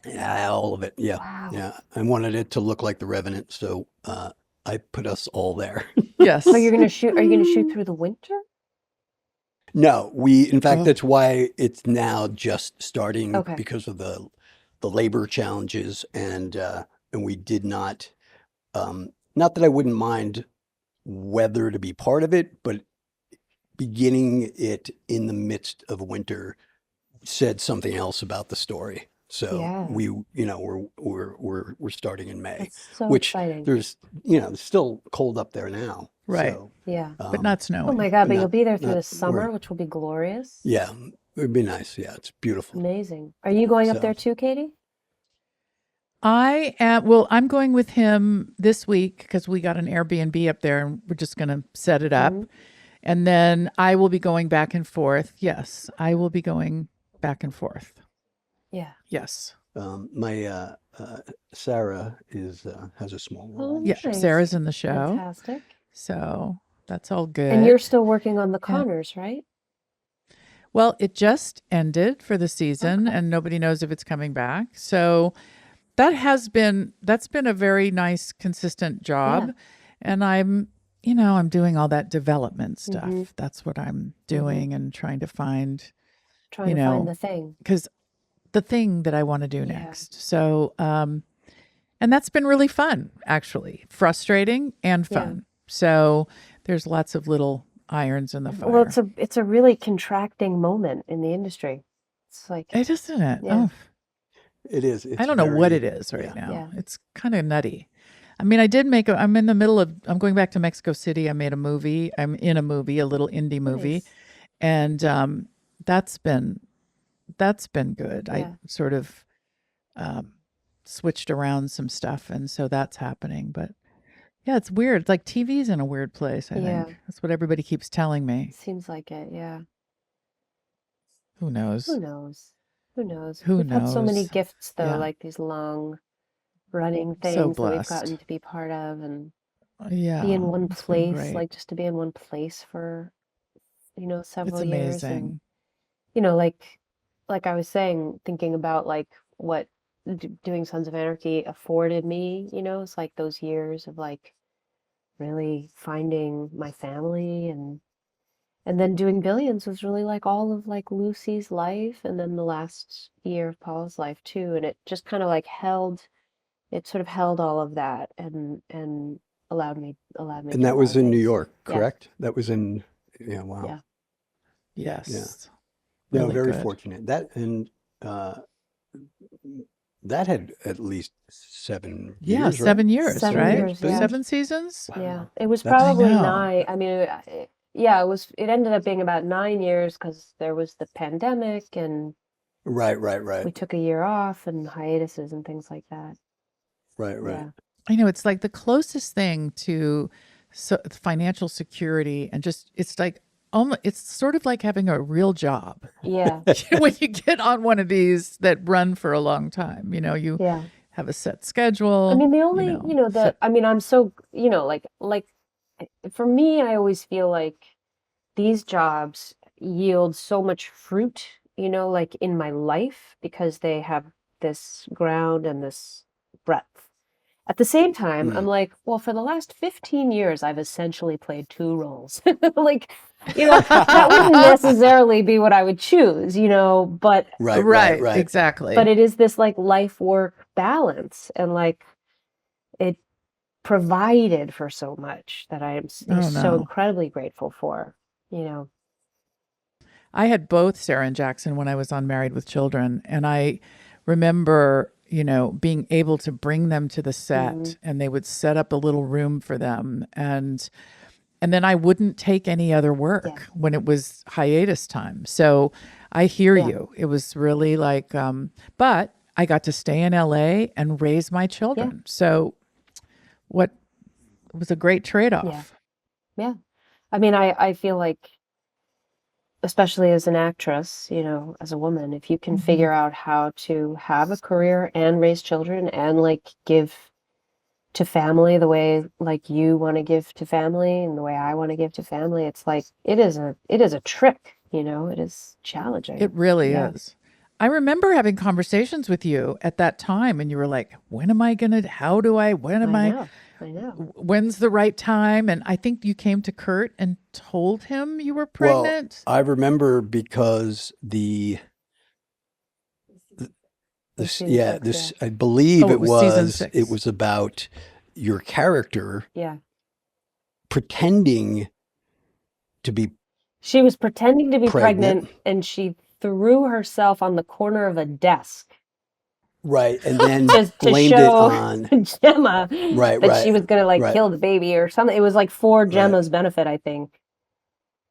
[SPEAKER 2] Yeah, all of it. Yeah.
[SPEAKER 3] Wow.
[SPEAKER 2] Yeah. I wanted it to look like The Revenant, so I put us all there.
[SPEAKER 1] Yes.
[SPEAKER 3] So you're going to shoot, are you going to shoot through the winter?
[SPEAKER 2] No, in fact,
[SPEAKER 1] Oh.
[SPEAKER 2] that's why it's now just starting
[SPEAKER 3] Okay.
[SPEAKER 2] because of the labor challenges, and we did not that I wouldn't mind weather to be part of it, but beginning it in the midst of winter said something else about the story. So
[SPEAKER 3] Yeah.
[SPEAKER 2] we, you know, we're starting in May,
[SPEAKER 3] That's so
[SPEAKER 2] which
[SPEAKER 3] exciting.
[SPEAKER 2] there's, you know, it's still cold up there now.
[SPEAKER 1] Right.
[SPEAKER 2] So,
[SPEAKER 3] Yeah.
[SPEAKER 1] but not snowing.
[SPEAKER 3] Oh my God, but
[SPEAKER 2] not-
[SPEAKER 3] you'll be there through
[SPEAKER 2] not
[SPEAKER 3] the summer,
[SPEAKER 2] worried.
[SPEAKER 3] which will be glorious.
[SPEAKER 2] Yeah, it would be nice. Yeah, it's beautiful.
[SPEAKER 3] Amazing. Are you going up
[SPEAKER 2] So-
[SPEAKER 3] there too, Katey?
[SPEAKER 1] I am. Well, I'm going with him this week because we got an Airbnb up there, and we're just going to set it up.
[SPEAKER 3] Mhm.
[SPEAKER 1] And then I will be going back and forth. Yes, I will be going back and forth.
[SPEAKER 3] Yeah.
[SPEAKER 1] Yes.
[SPEAKER 2] My Sarah has a small role.
[SPEAKER 3] Oh,
[SPEAKER 1] Yeah.
[SPEAKER 3] nice.
[SPEAKER 1] Sarah's in the show,
[SPEAKER 3] Fantastic.
[SPEAKER 1] so that's all good.
[SPEAKER 3] And you're still working on the Connors, right?
[SPEAKER 1] Well, it just ended for the season,
[SPEAKER 3] Okay.
[SPEAKER 1] and nobody knows if it's coming back. So that's been a very nice, consistent job,
[SPEAKER 3] Yeah.
[SPEAKER 1] and I'm doing all that development stuff.
[SPEAKER 3] Mhm.
[SPEAKER 1] That's what I'm doing and trying to find,
[SPEAKER 3] Trying
[SPEAKER 1] You
[SPEAKER 3] to
[SPEAKER 1] know,
[SPEAKER 3] find the thing.
[SPEAKER 1] because the thing that I want to do
[SPEAKER 3] Yeah.
[SPEAKER 1] next. So, and that's been really fun, actually, frustrating and
[SPEAKER 3] Yeah.
[SPEAKER 1] fun. So there's lots of little irons in the fire.
[SPEAKER 3] Well, it's a really contracting moment in the industry. It's like,
[SPEAKER 1] It isn't it?
[SPEAKER 3] Yeah.
[SPEAKER 1] Oh,
[SPEAKER 2] It is. It's
[SPEAKER 1] I don't know what
[SPEAKER 2] very,
[SPEAKER 1] it is right
[SPEAKER 2] yeah.
[SPEAKER 1] now.
[SPEAKER 3] Yeah.
[SPEAKER 1] It's kind of nutty. I mean, I'm in the middle of, I'm going back to Mexico City. I made a movie. I'm in a movie, a little indie movie.
[SPEAKER 3] Nice.
[SPEAKER 1] And that's been good. I
[SPEAKER 3] Yeah.
[SPEAKER 1] sort of switched around some stuff, and so that's happening. But yeah, it's weird. It's like TV's in a weird place, I
[SPEAKER 3] Yeah.
[SPEAKER 1] think. That's what everybody keeps telling me.
[SPEAKER 3] Seems like it. Yeah.
[SPEAKER 1] Who knows?
[SPEAKER 3] Who knows? Who knows?
[SPEAKER 1] Who
[SPEAKER 3] We've had so many
[SPEAKER 1] knows?
[SPEAKER 3] gifts though,
[SPEAKER 1] Yeah.
[SPEAKER 3] like these long running
[SPEAKER 1] So
[SPEAKER 3] things that we've
[SPEAKER 1] blessed.
[SPEAKER 3] gotten to be part of and
[SPEAKER 1] Yeah.
[SPEAKER 3] be in one
[SPEAKER 1] It's been
[SPEAKER 3] place,
[SPEAKER 1] great.
[SPEAKER 3] like just to be in one place for,
[SPEAKER 1] It's
[SPEAKER 3] several years. And,
[SPEAKER 1] amazing.
[SPEAKER 3] like I was saying, thinking about like what doing Sons of Anarchy afforded me, it's like those years of like really finding my family and then doing Billions was really like all of like Lucy's life and then the last year of Paul's life too. And it just kind of like sort of held all of that and allowed me
[SPEAKER 2] And
[SPEAKER 3] to
[SPEAKER 2] that
[SPEAKER 3] do a
[SPEAKER 2] was
[SPEAKER 3] lot of
[SPEAKER 2] in New
[SPEAKER 3] things.
[SPEAKER 2] York,
[SPEAKER 3] Yeah.
[SPEAKER 2] correct? That was in, yeah, wow.
[SPEAKER 3] Yeah.
[SPEAKER 1] Yes.
[SPEAKER 2] No,
[SPEAKER 1] Really
[SPEAKER 2] very
[SPEAKER 1] good.
[SPEAKER 2] fortunate. That had at least 7
[SPEAKER 1] Yeah,
[SPEAKER 2] years, right?
[SPEAKER 1] 7 years,
[SPEAKER 3] 7
[SPEAKER 1] right?
[SPEAKER 3] years, yeah.
[SPEAKER 1] 7 seasons?
[SPEAKER 3] Yeah. It was
[SPEAKER 2] That's-
[SPEAKER 3] probably
[SPEAKER 1] I know.
[SPEAKER 3] 9. I mean, it ended up being about 9 years because there was the pandemic and
[SPEAKER 2] Right.
[SPEAKER 3] we took a year off and hiatuses and things like that.
[SPEAKER 2] Right.
[SPEAKER 3] Yeah.
[SPEAKER 1] I know, it's like the closest thing to financial security, and just it's like it's sort of like having a real job
[SPEAKER 3] Yeah.
[SPEAKER 1] when you get on one of these that run for a long time. You
[SPEAKER 3] Yeah.
[SPEAKER 1] have a set schedule.
[SPEAKER 3] I mean, the only, I'm so, like for me, I always feel like these jobs yield so much fruit, like in my life because they have this ground and this breadth. At the same time, I'm like, well, for the last 15 years, I've essentially played 2 roles. Like, that wouldn't necessarily be what I would choose, but
[SPEAKER 2] Right.
[SPEAKER 1] Exactly.
[SPEAKER 3] but it is this like life work balance and like it provided for so much that I am so
[SPEAKER 1] no.
[SPEAKER 3] incredibly grateful for,
[SPEAKER 1] I had both Sarah and Jackson when I was on Married with Children, and I remember, being able to bring them to the set, and they would set up a little room for them, and then I wouldn't take any other work when it was hiatus time. So I hear you. It was really like, but I got to stay in LA and raise my children. So it was a great trade-off.
[SPEAKER 3] Yeah. I mean, I feel like, especially as an actress, as a woman, if you can figure out how to have a career and raise children and like give to family the way like you want to give to family and the way I want to give to family, it's like it is a trick, it is challenging.
[SPEAKER 1] It really is. I remember having conversations with you at that time, and you were like, when am I gonna,
[SPEAKER 3] I know.
[SPEAKER 1] when's the right time? And I think you came to Kurt and told him you were pregnant.
[SPEAKER 2] Well, I remember because this
[SPEAKER 3] Season 6,
[SPEAKER 2] I believe
[SPEAKER 1] it was season 6.
[SPEAKER 2] it was about your character
[SPEAKER 3] Yeah.
[SPEAKER 2] pretending to be
[SPEAKER 3] She was pretending to be
[SPEAKER 2] Pregnant.
[SPEAKER 3] pregnant and she threw herself on the corner of a desk
[SPEAKER 2] right, and then
[SPEAKER 3] just to
[SPEAKER 2] blamed
[SPEAKER 3] show
[SPEAKER 2] it on
[SPEAKER 3] Gemma
[SPEAKER 2] Right,
[SPEAKER 3] that
[SPEAKER 2] right,
[SPEAKER 3] she was going to like
[SPEAKER 2] right.
[SPEAKER 3] kill the baby or something. It was like for Gemma's benefit, I think.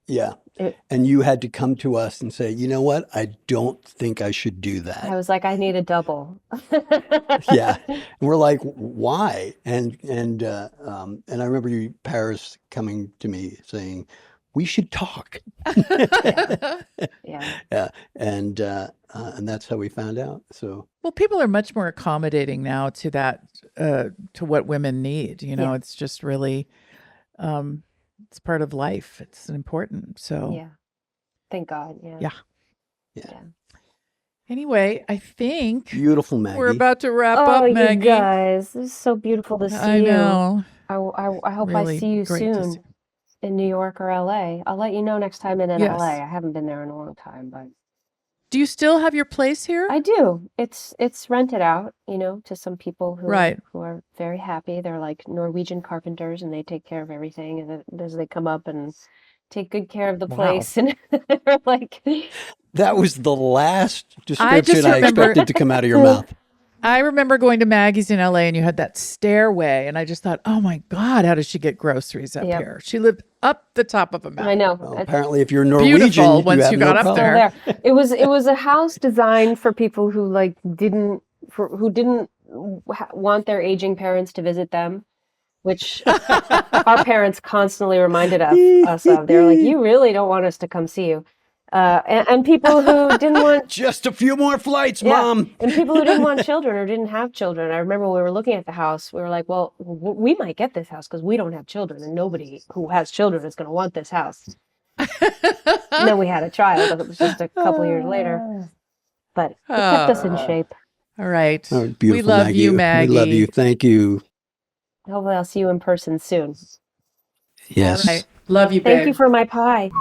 [SPEAKER 2] yeah.
[SPEAKER 3] It-
[SPEAKER 2] And you had to come to us and say, you know what? I don't think I should do
[SPEAKER 3] I
[SPEAKER 2] that.
[SPEAKER 3] was like, I need a double.
[SPEAKER 2] Yeah. And we're like, why? And I remember you, Paris, coming to me saying, we should talk.
[SPEAKER 3] Yeah.
[SPEAKER 2] Yeah. And that's how we found out. So
[SPEAKER 1] Well, people are much more accommodating now to that, to what women need. It's just really, it's part of life. It's important. So
[SPEAKER 3] Yeah. Thank God. Yeah.
[SPEAKER 1] Yeah.
[SPEAKER 2] yeah.
[SPEAKER 1] Anyway, I think
[SPEAKER 2] Beautiful, Maggie.
[SPEAKER 1] we're about to wrap
[SPEAKER 3] Oh,
[SPEAKER 1] up,
[SPEAKER 3] you
[SPEAKER 1] Maggie.
[SPEAKER 3] guys, this is so beautiful to see
[SPEAKER 1] I
[SPEAKER 3] you.
[SPEAKER 1] know.
[SPEAKER 3] I hope
[SPEAKER 1] Really
[SPEAKER 3] I see you
[SPEAKER 1] great to
[SPEAKER 3] soon
[SPEAKER 1] see-
[SPEAKER 3] in New York or LA. I'll let you know next time in
[SPEAKER 1] Yes.
[SPEAKER 3] LA. I haven't been there in a long time, but
[SPEAKER 1] Do you still have your place here?
[SPEAKER 3] I do. It's rented out, to some people who
[SPEAKER 1] Right.
[SPEAKER 3] who are very happy. They're like Norwegian carpenters and they take care of everything and as they come up and take good care of the
[SPEAKER 1] Wow.
[SPEAKER 3] place and they're like
[SPEAKER 2] That was the last
[SPEAKER 1] I just
[SPEAKER 2] description I
[SPEAKER 1] remember-
[SPEAKER 2] expected to come out of your mouth.
[SPEAKER 1] I remember going to Maggie's in LA and you had that stairway. And I just thought, oh my God, how does she get groceries up
[SPEAKER 3] Yep.
[SPEAKER 1] here? She lived up the top of a mountain.
[SPEAKER 3] I know.
[SPEAKER 2] Well, apparently, if you're Norwegian,
[SPEAKER 1] Beautiful
[SPEAKER 2] you
[SPEAKER 1] once
[SPEAKER 2] have
[SPEAKER 1] you
[SPEAKER 2] no
[SPEAKER 1] got up
[SPEAKER 2] problem.
[SPEAKER 1] there.
[SPEAKER 3] There. It was a house designed for people who like didn't want their aging parents to visit them, which our parents constantly reminded us of. They were like, "You really don't want us to come see you," and people who didn't want
[SPEAKER 2] Just a few more flights,
[SPEAKER 3] Yeah.
[SPEAKER 2] Mom.
[SPEAKER 3] and people who didn't want children or didn't have children. I remember when we were looking at the house, we were like, "Well, we might get this house because we don't have children, and nobody who has children is going to want this house." And then we had a child. It was just a couple years later, but it kept us in shape.
[SPEAKER 1] All right.
[SPEAKER 2] Oh, beautiful,
[SPEAKER 1] We love
[SPEAKER 2] Maggie.
[SPEAKER 1] you, Maggie.
[SPEAKER 2] We love you. Thank you.
[SPEAKER 3] Hopefully, I'll see you in person soon.
[SPEAKER 2] Yes.
[SPEAKER 1] All right. Love you, babe.
[SPEAKER 3] Thank you for my pie.